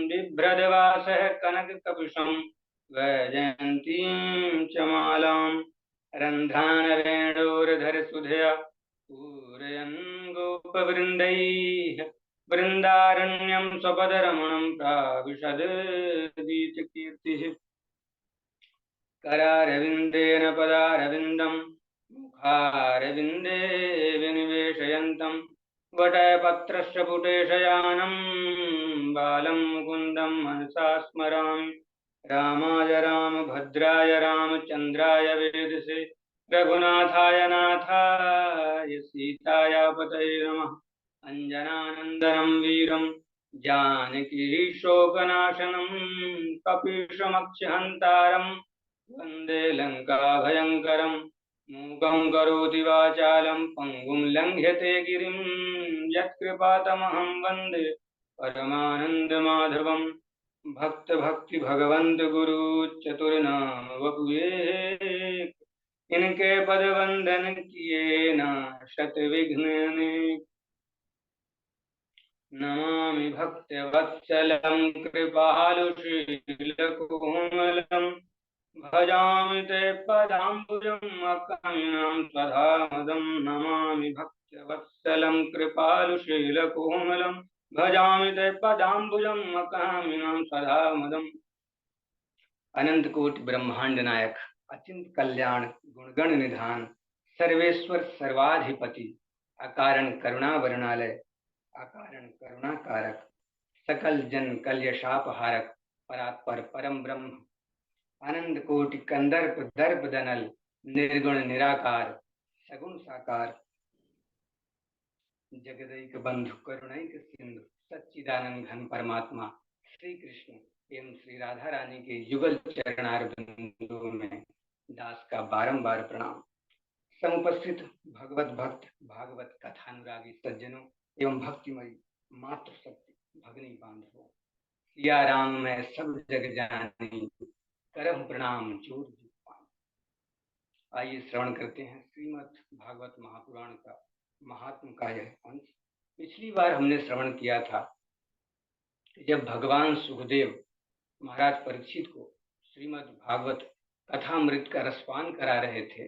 Speaker 15: बिभ्रदवासः कनककपुषं वैजयन्तीं च मालां रन्ध्रानवेणोरधरसुधया पूरयन् गोपवृन्दैः वृन्दारण्यं स्वपदरमणं प्राविशद्गीतकीर्तिः। करारविन्देन पदारविन्दं मुखारविन्दे विनिवेशयन्तं वटपत्रस्य पुटेशयानं बालं मुकुन्दं मनसा स्मरामि। रामाय रामभद्राय रामचन्द्राय वेदसे रघुनाथाय नाथाय सीतायापतये नमः। अञ्जनानन्दनं वीरं जानकी शोकनाशनं कपीशमक्षहन्तारं वन्दे लङ्काभयङ्करं। मूकं करोति वाचालं पङ्गुं लङ्घ्यते गिरिं यत्कृपातमहं वन्दे परमानन्दमाधवम्। भक्त भक्ति भगवंत गुरु चतुर्नाम वपुए इनके पद वंदन किए न शत विघ्न नमामि भक्तवत्सलं कृपालुशीलकोमलं भजामि ते पदाम्बुजम् अकामिनां स्वधामदं। नमामि भक्तवत्सलं कृपालुशीलकोमलं भजामि ते पदाम्बुजम् अकामिनां स्वधामदम्। अनंत कोटि ब्रह्मांड नायक अचिंत कल्याण गुणगण निधान सर्वेश्वर सर्वाधिपति अकारण करुणा वर्णालय अकारण करुणा कारक सकल जन कल्यशापहारक परात्पर परम ब्रह्म आनंद कोटि कंदर्प दर्प दनल निर्गुण निराकार सगुण साकार जगदैक बंधु करुणैक सिंधु सच्चिदानंद घन परमात्मा श्री कृष्ण एवं श्री राधा रानी के युगल चरणारविंदों में दास का बारंबार प्रणाम। समुपस्थित भगवत भक्त भागवत कथानुरागी सज्जनों एवं भक्तिमयी मातृ शक्ति भगनी बांधवों, सिया राम में सब जग जानी करम प्रणाम चूर। आइए श्रवण करते हैं श्रीमद् भागवत महापुराण का महात्म का यह अंश। पिछली बार हमने श्रवण किया था जब भगवान सुखदेव महाराज परीक्षित को श्रीमद् भागवत कथामृत का रसपान करा रहे थे।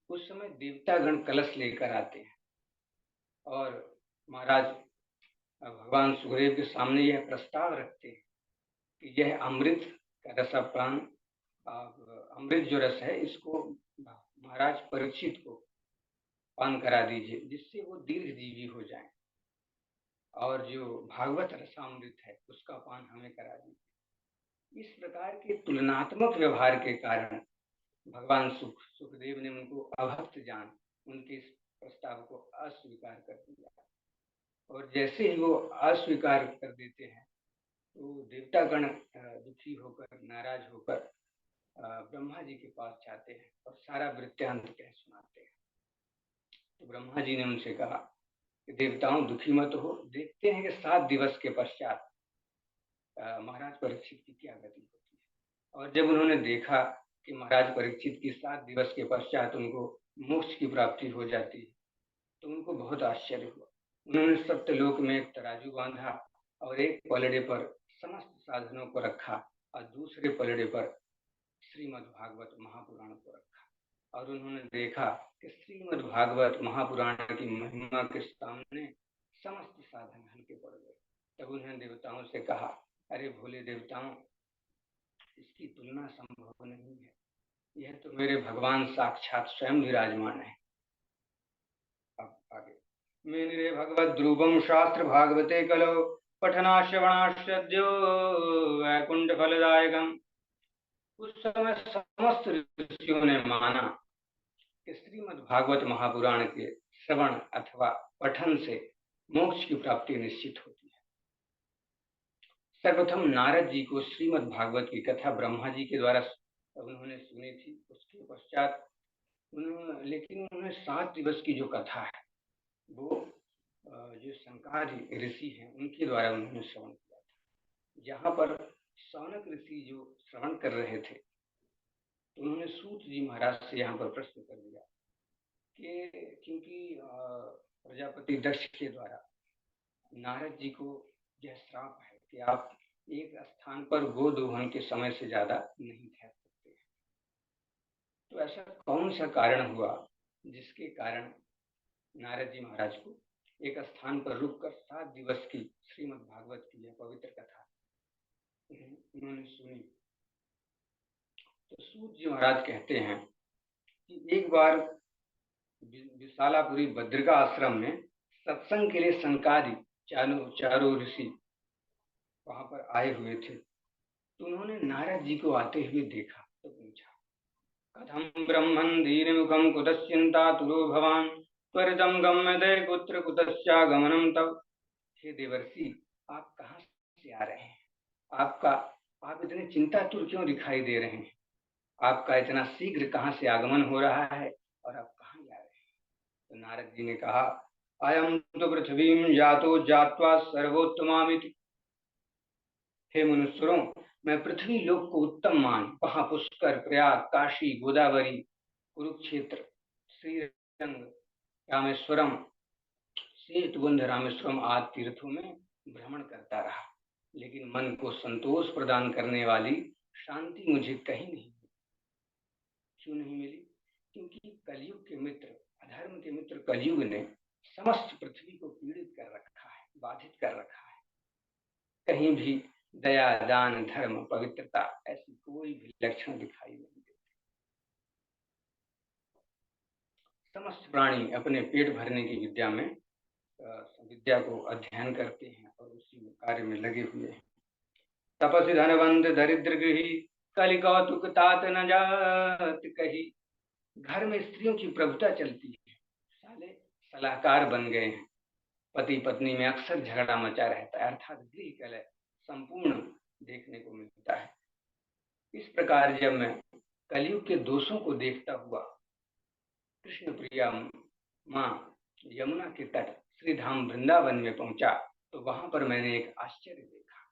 Speaker 15: उस समय देवतागण कलश लेकर आते हैं और महाराज भगवान सुखदेव के सामने यह प्रस्ताव रखते हैं कि यह अमृत का रसपान अमृत जो रस है इसको महाराज परीक्षित को पान करा दीजिए जिससे वो दीर्घजीवी हो जाएं, और जो भागवत रसामृत है उसका पान हमें करा दीजिए। इस प्रकार के तुलनात्मक व्यवहार के कारण भगवान सुखदेव ने उनको अभक्त जान उनके इस प्रस्ताव को अस्वीकार कर दिया, और जैसे ही वो अस्वीकार कर देते हैं तो देवतागण दुखी होकर नाराज होकर ब्रह्मा जी के पास जाते हैं और सारा वृत्तांत कह सुनाते हैं। तो ब्रह्मा जी ने उनसे कहा कि देवताओं दुखी मत हो, देखते हैं कि 7 दिवस के पश्चात महाराज परीक्षित की क्या गति होती है। और जब उन्होंने देखा कि महाराज परीक्षित की 7 दिवस के पश्चात उनको मोक्ष की प्राप्ति हो जाती है तो उनको बहुत आश्चर्य हुआ। उन्होंने सप्तलोक में एक तराजू बांधा और एक पलड़े पर समस्त साधनों को रखा और दूसरे पलड़े पर श्रीमद् भागवत महापुराण को रखा और उन्होंने देखा कि श्रीमद् भागवत महापुराण की महिमा के सामने समस्त साधन हल्के पड़ गए। तब उन्होंने देवताओं से कहा, अरे भोले देवताओं, इसकी तुलना संभव नहीं है, यह तो मेरे भगवान साक्षात स्वयं विराजमान है। अब आगे, मेनिरे भगवत ध्रुवम शास्त्र भागवते कलो पठना श्रवणाश्रद्यो वैकुंठ फलदायकम। उस समय समस्त ऋषियों ने माना कि श्रीमद् भागवत महापुराण के श्रवण अथवा पठन से मोक्ष की प्राप्ति निश्चित होती है। सर्वप्रथम नारद जी को श्रीमद् भागवत की कथा ब्रह्मा जी के द्वारा उन्होंने सुनी थी। उसके पश्चात उन्होंने 7 दिवस की जो कथा है वो जो संकादि ऋषि हैं उनके द्वारा उन्होंने श्रवण किया था। यहाँ पर शौनक ऋषि जो श्रवण कर रहे थे तो उन्होंने सूत जी महाराज से यहाँ पर प्रश्न कर दिया कि क्योंकि प्रजापति दक्ष के द्वारा नारद जी को यह श्राप है कि आप एक स्थान पर गोदोहन के समय से ज्यादा नहीं ठहर सकते। तो ऐसा कौन सा कारण हुआ जिसके कारण नारद जी महाराज को एक स्थान पर रुककर 7 दिवस की श्रीमद् भागवत की यह पवित्र कथा उन्होंने सुनी। तो सूत जी महाराज कहते हैं कि एक बार विशालापुरी बद्रिका आश्रम में सत्संग के लिए संकादि चारों ऋषि वहां पर आए हुए थे। तो उन्होंने नारद जी को आते हुए देखा तो पूछा, कथम ब्रह्मन् दीन मुखम कुतश्चिंता तुरो भवान त्वरितम गम्यते कुत्र कुतश्चागमनम तव। हे देवर्षि, आप कहाँ से आ रहे हैं? आप इतने चिंतातुर क्यों दिखाई दे रहे हैं? आपका इतना शीघ्र कहाँ से आगमन हो रहा है और आप कहाँ जा रहे हैं? तो नारद जी ने कहा, अयम तो पृथ्वीं जातो जात्वा सर्वोत्तमामिति। हे मनुष्यों, मैं पृथ्वी लोक को उत्तम मान वहां पुष्कर, प्रयाग, काशी, गोदावरी, कुरुक्षेत्र, श्रीरंग, रामेश्वरम, सेतुबंध रामेश्वरम आदि तीर्थों में भ्रमण करता रहा, लेकिन मन को संतोष प्रदान करने वाली शांति मुझे कहीं नहीं मिली। क्यों नहीं मिली? क्योंकि कलयुग के मित्र, अधर्म के मित्र कलयुग ने समस्त पृथ्वी को पीड़ित कर रखा है, बाधित कर रखा है। कहीं भी दया, दान, धर्म, पवित्रता ऐसी कोई भी लक्षण दिखाई नहीं देते। समस्त प्राणी अपने पेट भरने की विद्या को अध्ययन करते हैं और उसी कार्य में लगे हुए हैं। तपस्वी धनवंत दरिद्र गृही कलि कौतुक तात न जात कही। घर में स्त्रियों की प्रभुता चलती है, साले सलाहकार बन गए हैं। पति पत्नी में अक्सर झगड़ा मचा रहता है, अर्थात गृह कलह संपूर्ण देखने को मिलता है। इस प्रकार जब मैं कलयुग के दोषों को देखता हुआ कृष्ण प्रिया माँ यमुना के तट श्री धाम वृंदावन में पहुंचा तो वहां पर मैंने एक आश्चर्य देखा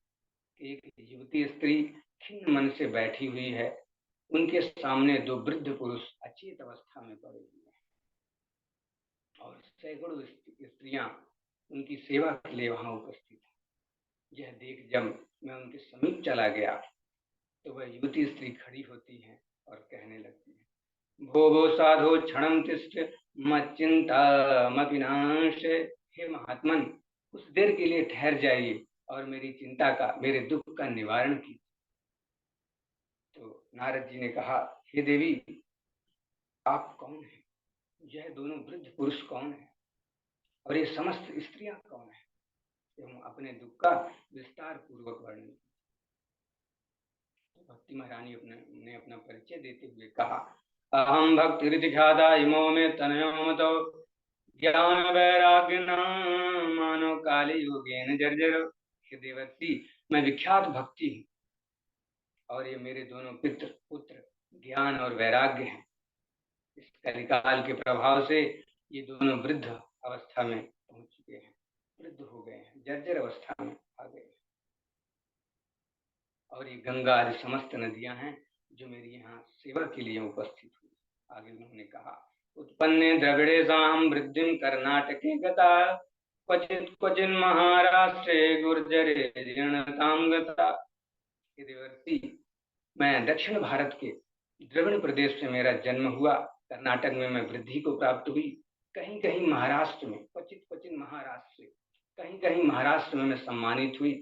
Speaker 15: कि एक युवती स्त्री खिन्न मन से बैठी हुई है। उनके सामने 2 वृद्ध पुरुष अचेत अवस्था में पड़े हुए हैं और सैकड़ों स्त्रियां उनकी सेवा के लिए वहां उपस्थित है। यह देख जब मैं उनके समीप चला गया तो वह युवती स्त्री खड़ी होती है और कहने लगती है, भो भो साधो क्षणम तिष्ठ मच्चिंतामपि नाशे। हे महात्मन, कुछ देर के लिए ठहर जाइए और मेरी चिंता का, मेरे दुख का निवारण कीजिए। तो नारद जी ने कहा, हे देवी, आप कौन हैं? यह दोनों वृद्ध पुरुष कौन है और ये समस्त स्त्रियां कौन है? एवं अपने दुख का विस्तार पूर्वक वर्णन। तो भक्ति महारानी ने अपना परिचय देते हुए कहा, अहम भक्ति ख्याता इमो में तनयो मतो ज्ञान वैराग्य मानो काली योगेन जर्जर। हे देवर्षि, मैं विख्यात भक्ति हूँ और ये मेरे दोनों पुत्र ज्ञान और वैराग्य हैं। इस कलिकाल के प्रभाव से ये दोनों वृद्ध अवस्था में पहुंच चुके हैं, वृद्ध हो गए हैं, जर्जर अवस्था में आ गए हैं। और ये गंगा आदि समस्त नदियां हैं जो मेरी यहाँ सेवा के लिए उपस्थित हुई। आगे उन्होंने कहा, उत्पन्ने द्रविड़ेषां वृद्धिं कर्नाटके गता, क्वचित् क्वचिन् महाराष्ट्रे गुर्जरे जीर्णतां गता। हे देवर्षि, मैं दक्षिण भारत के द्रविड़ प्रदेश से मेरा जन्म हुआ, कर्नाटक में मैं वृद्धि को प्राप्त हुई, कहीं कहीं महाराष्ट्र में, क्वचित क्वचित महाराष्ट्र से, कहीं कहीं महाराष्ट्र में मैं सम्मानित हुई,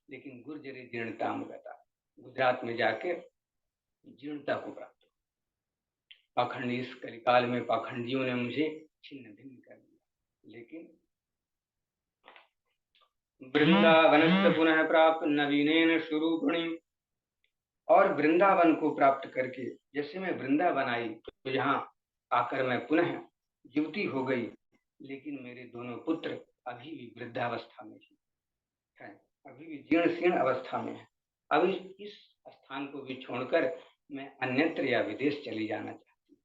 Speaker 15: लेकिन गुर्जरे जीर्णतां गता, गुजरात में जाके जीर्णता को प्राप्त हुआ। पाखंडी, इस कलिकाल में पाखंडियों ने मुझे छिन्न भिन्न कर दिया, लेकिन वृंदावन पुनः प्राप्त नवीनेन स्वरूपिणी, और वृंदावन को प्राप्त करके जैसे मैं वृंदावन आई तो यहाँ आकर मैं पुनः युवती हो गई, लेकिन मेरे दोनों पुत्र अभी भी वृद्धावस्था में हैं, अभी भी जीर्ण शीर्ण अवस्था में है। अभी इस स्थान को भी छोड़कर मैं अन्यत्र या विदेश चली जाना चाहती हूँ।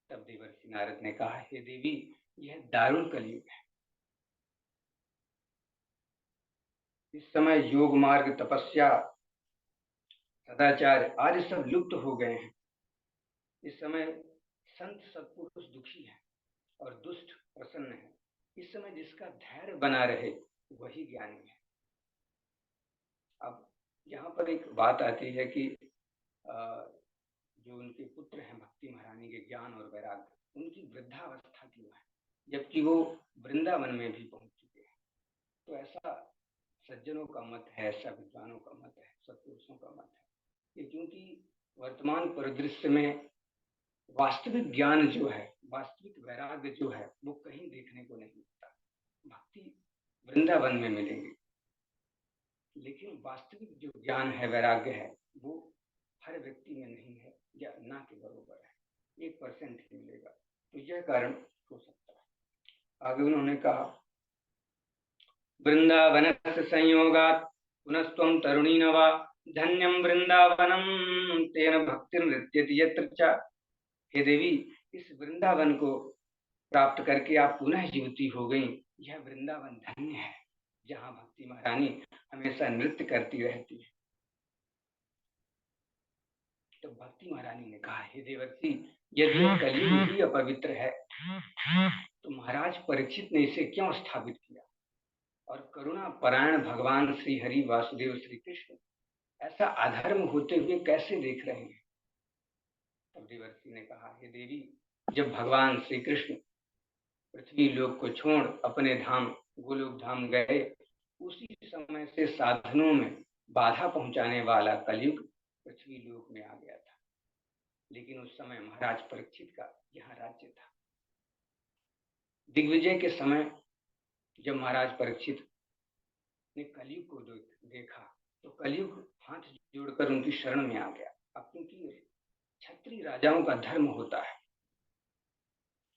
Speaker 15: तब देवर्षि नारद ने कहा, हे देवी, यह दारुण कलयुग है। इस समय योग मार्ग, तपस्या, सदाचार आदि सब लुप्त हो गए हैं। इस समय संत सत्पुरुष दुखी है और दुष्ट प्रसन्न है। इस समय जिसका धैर्य बना रहे वही ज्ञानी है। अब यहाँ पर एक बात आती है कि जो उनके पुत्र हैं भक्ति महारानी के, ज्ञान और वैराग्य, उनकी वृद्धावस्था क्यों है, जबकि वो वृंदावन में भी पहुंच चुके हैं। तो ऐसा सज्जनों का मत है, ऐसा विद्वानों का मत है, सत्पुरुषों का मत है, क्योंकि वर्तमान परिदृश्य में वास्तविक ज्ञान जो है, वास्तविक वैराग्य जो है, वो कहीं देखने को नहीं मिलता। भक्ति वृंदावन में मिलेंगे, लेकिन वास्तविक जो ज्ञान है, वैराग्य है, वो हर व्यक्ति में नहीं है, या ना के बराबर है, 1% ही मिलेगा। तो यह कारण हो सकता है। आगे उन्होंने कहा, वृंदावन से संयोगात् पुनस्त्वं तरुणी नवा, धन्यम वृंदावनम तेन भक्ति नृत्यति यत्र च। हे देवी, इस वृंदावन को प्राप्त करके आप पुनः युवती हो गई, यह वृंदावन धन्य है, जहाँ भक्ति महारानी हमेशा नृत्य करती रहती है। तो भक्ति महारानी ने कहा, हे देवर्षि, यदि कलयुग ही अपवित्र है तो महाराज परीक्षित ने इसे क्यों स्थापित किया, और करुणा परायण भगवान श्री हरि वासुदेव श्री कृष्ण ऐसा अधर्म होते हुए कैसे देख रहे हैं। तब देवर्षि ने कहा, हे देवी, जब भगवान श्री कृष्ण पृथ्वी लोक को छोड़ अपने धाम गोलोक धाम गए, उसी समय से साधनों में बाधा पहुंचाने वाला कलयुग पृथ्वी लोक में आ गया था। लेकिन उस समय महाराज परीक्षित का यहाँ राज्य था। दिग्विजय के समय जब महाराज परीक्षित ने कलयुग को देखा तो कलयुग हाथ जोड़कर उनकी शरण में आ गया। अब क्योंकि क्षत्रिय राजाओं का धर्म होता है,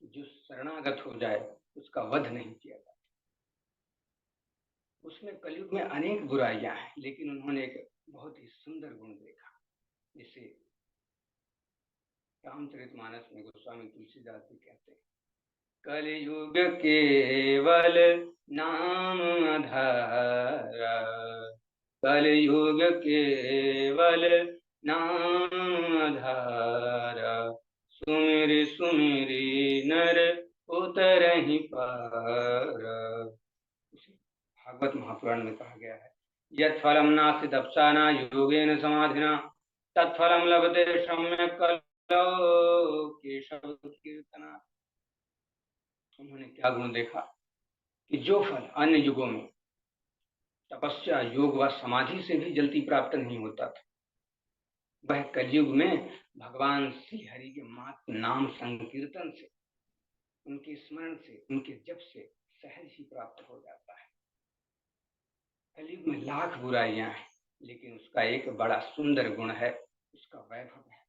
Speaker 15: जो शरणागत हो जाए उसका वध नहीं किया जाता। उसमें कलयुग में अनेक बुराइयां हैं, लेकिन उन्होंने एक बहुत ही सुंदर गुण देखा, जिसे रामचरितमानस में गोस्वामी तुलसीदास जी कहते हैं, कलयुग केवल नाम आधारा, कलयुग केवल नाम आधारा, सुमिर सुमिरी नर उतरहि पारा। भागवत महापुराण में कहा गया है, यत् फलम नास्ति तपसाना योगेन समाधिना, तत्फलम लभते सम्यक् कलौ केशव कीर्तना। उन्होंने क्या गुण देखा कि जो फल अन्य युगों में तपस्या, योग व समाधि से भी जल्दी प्राप्त नहीं होता था, वह कलयुग में भगवान श्री हरि के मात्र नाम संकीर्तन से, उनके स्मरण से, उनके जप से सहज ही प्राप्त हो जाता है। कलयुग में लाख बुराइयां हैं, लेकिन उसका एक बड़ा सुंदर गुण है, उसका वैभव है।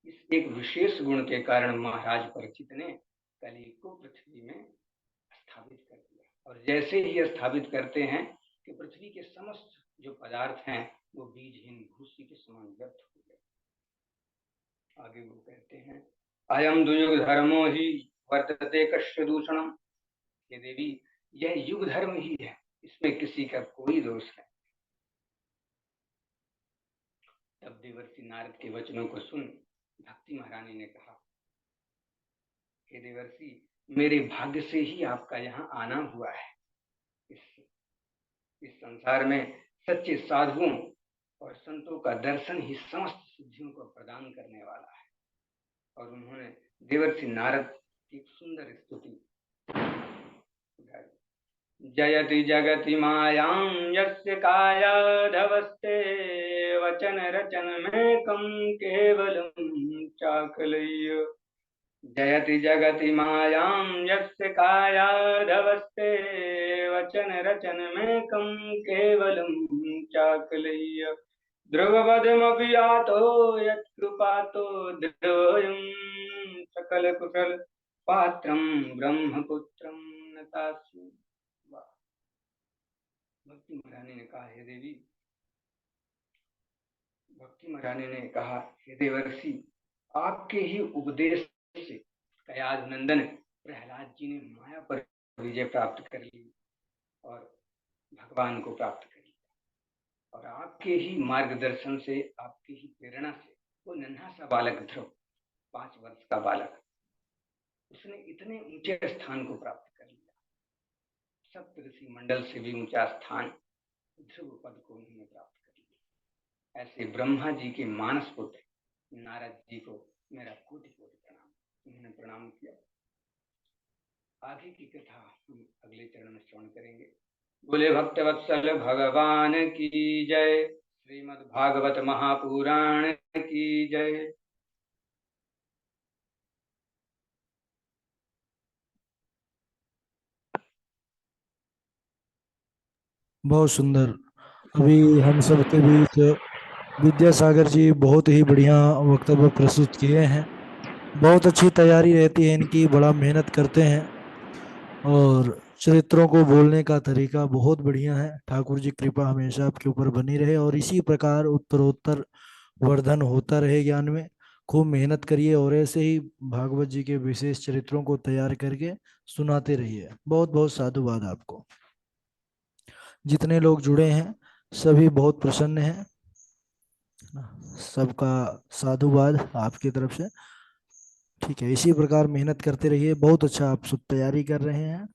Speaker 15: इस एक विशेष गुण के कारण महाराज परीक्षित ने कलयुग को पृथ्वी में स्थापित कर दिया। और जैसे ही स्थापित करते हैं कि पृथ्वी के समस्त जो पदार्थ हैं वो बीजहीन भूसी के समान व्यर्थ हो गए। आगे वो कहते हैं, अयम दुयुग धर्मो ही वर्तते कश्य दूषणम। हे देवी, यह युग धर्म ही है, इसमें किसी का कोई दोष नहीं। तब देवर्षि नारद के वचनों को सुन भक्ति महारानी ने कहा, हे देवर्षि, मेरे भाग्य से ही आपका यहाँ आना हुआ है। इस संसार में सच्चे साधुओं और संतों का दर्शन ही समस्त सिद्धियों को प्रदान करने वाला है। और उन्होंने देवर्षि नारद की एक सुंदर स्तुति गाई। जयति जगति मायां यस्य कायाधवस्ते वचन रचन में कम केवलम चाकलय्य। जयति जगति मायां यस्य कायाधवस्ते वचन रचन में कम केवलम चाकलय्य। ध्रुवपदमपि यातो यत्कृपातो ध्रुवयं सकल कुशल पात्रं ब्रह्मपुत्रं नतास्मि। भक्ति महारानी ने कहा, हे देवी, भक्ति महारानी ने कहा, हे देवर्षि, आपके ही उपदेश से कयाध नंदन प्रहलाद जी ने माया पर विजय प्राप्त कर ली और भगवान को प्राप्त कर लिया। और आपके ही मार्गदर्शन से, आपकी ही प्रेरणा से वो नन्हा सा बालक ध्रुव, 5 वर्ष का बालक, उसने इतने ऊंचे स्थान को प्राप्त कर लिया। सप्त ऋषि मंडल से भी ऊंचा स्थान ध्रुव पद को उन्होंने प्राप्त कर लिया। ऐसे ब्रह्मा जी के मानस पुत्र नारद जी को मेरा कोटि कोटि प्रणाम। उन्होंने प्रणाम किया। आगे की कथा हम अगले चरण में श्रवण करेंगे। बोले भक्तवत्सल भगवान की जय। श्रीमद् भागवत महापुराण की जय।
Speaker 1: बहुत सुंदर। अभी हम सब के बीच विद्यासागर जी बहुत ही बढ़िया वक्तव्य प्रस्तुत किए हैं। बहुत अच्छी तैयारी रहती है इनकी, बड़ा मेहनत करते हैं और चरित्रों को बोलने का तरीका बहुत बढ़िया है। ठाकुर जी कृपा हमेशा आपके ऊपर बनी रहे और इसी प्रकार उत्तरोत्तर वर्धन होता रहे ज्ञान में। खूब मेहनत करिए और ऐसे ही भागवत जी के विशेष चरित्रों को तैयार करके सुनाते रहिए। बहुत बहुत साधुवाद आपको। जितने लोग जुड़े हैं सभी बहुत प्रसन्न हैं, सबका साधुवाद आपकी तरफ से। ठीक है, इसी प्रकार मेहनत करते रहिए। बहुत अच्छा आप सब तैयारी कर रहे हैं।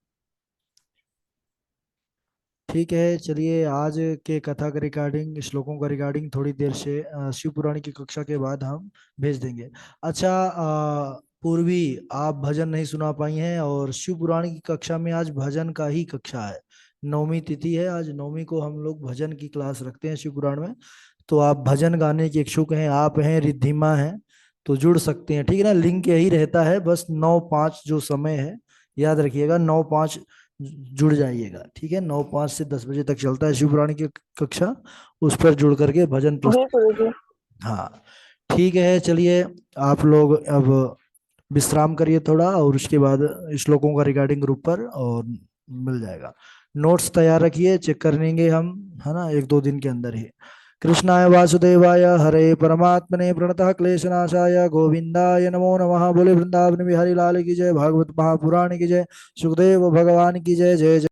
Speaker 1: ठीक है, चलिए आज के कथा का रिकॉर्डिंग, श्लोकों का रिकॉर्डिंग थोड़ी देर से शिव पुराण की कक्षा के बाद हम भेज देंगे। अच्छा, पूर्वी आप भजन नहीं सुना पाई हैं और शिव पुराण की कक्षा में आज भजन का ही कक्षा है। 9वीं तिथि है आज, 9वीं को हम लोग भजन की क्लास रखते हैं शिव पुराण में। तो आप भजन गाने के इच्छुक हैं, आप हैं, रिद्धिमा हैं, तो जुड़ सकते हैं। ठीक है ना, लिंक यही रहता है, बस 9:05 जो समय है याद रखिएगा, 9:05 जुड़ जाइएगा। ठीक है, 9:05 से 10 बजे तक चलता है शिव पुराण की कक्षा, उस पर जुड़ करके भजन प्रस्तुत। हाँ ठीक है, चलिए आप लोग अब विश्राम करिए थोड़ा और उसके बाद श्लोकों का रिकॉर्डिंग ग्रुप पर और मिल जाएगा। नोट्स तैयार रखिए, चेक कर लेंगे हम, है ना, 1-2 दिन के अंदर ही। कृष्णाय वासुदेवाय हरे परमात्मने प्रणतः क्लेशनाशाय गोविंदाय नमो नमः। बोले वृंदावन बिहारी लाल की जय। भागवत महापुराण की जय। सुखदेव भगवान की जय। जय जय।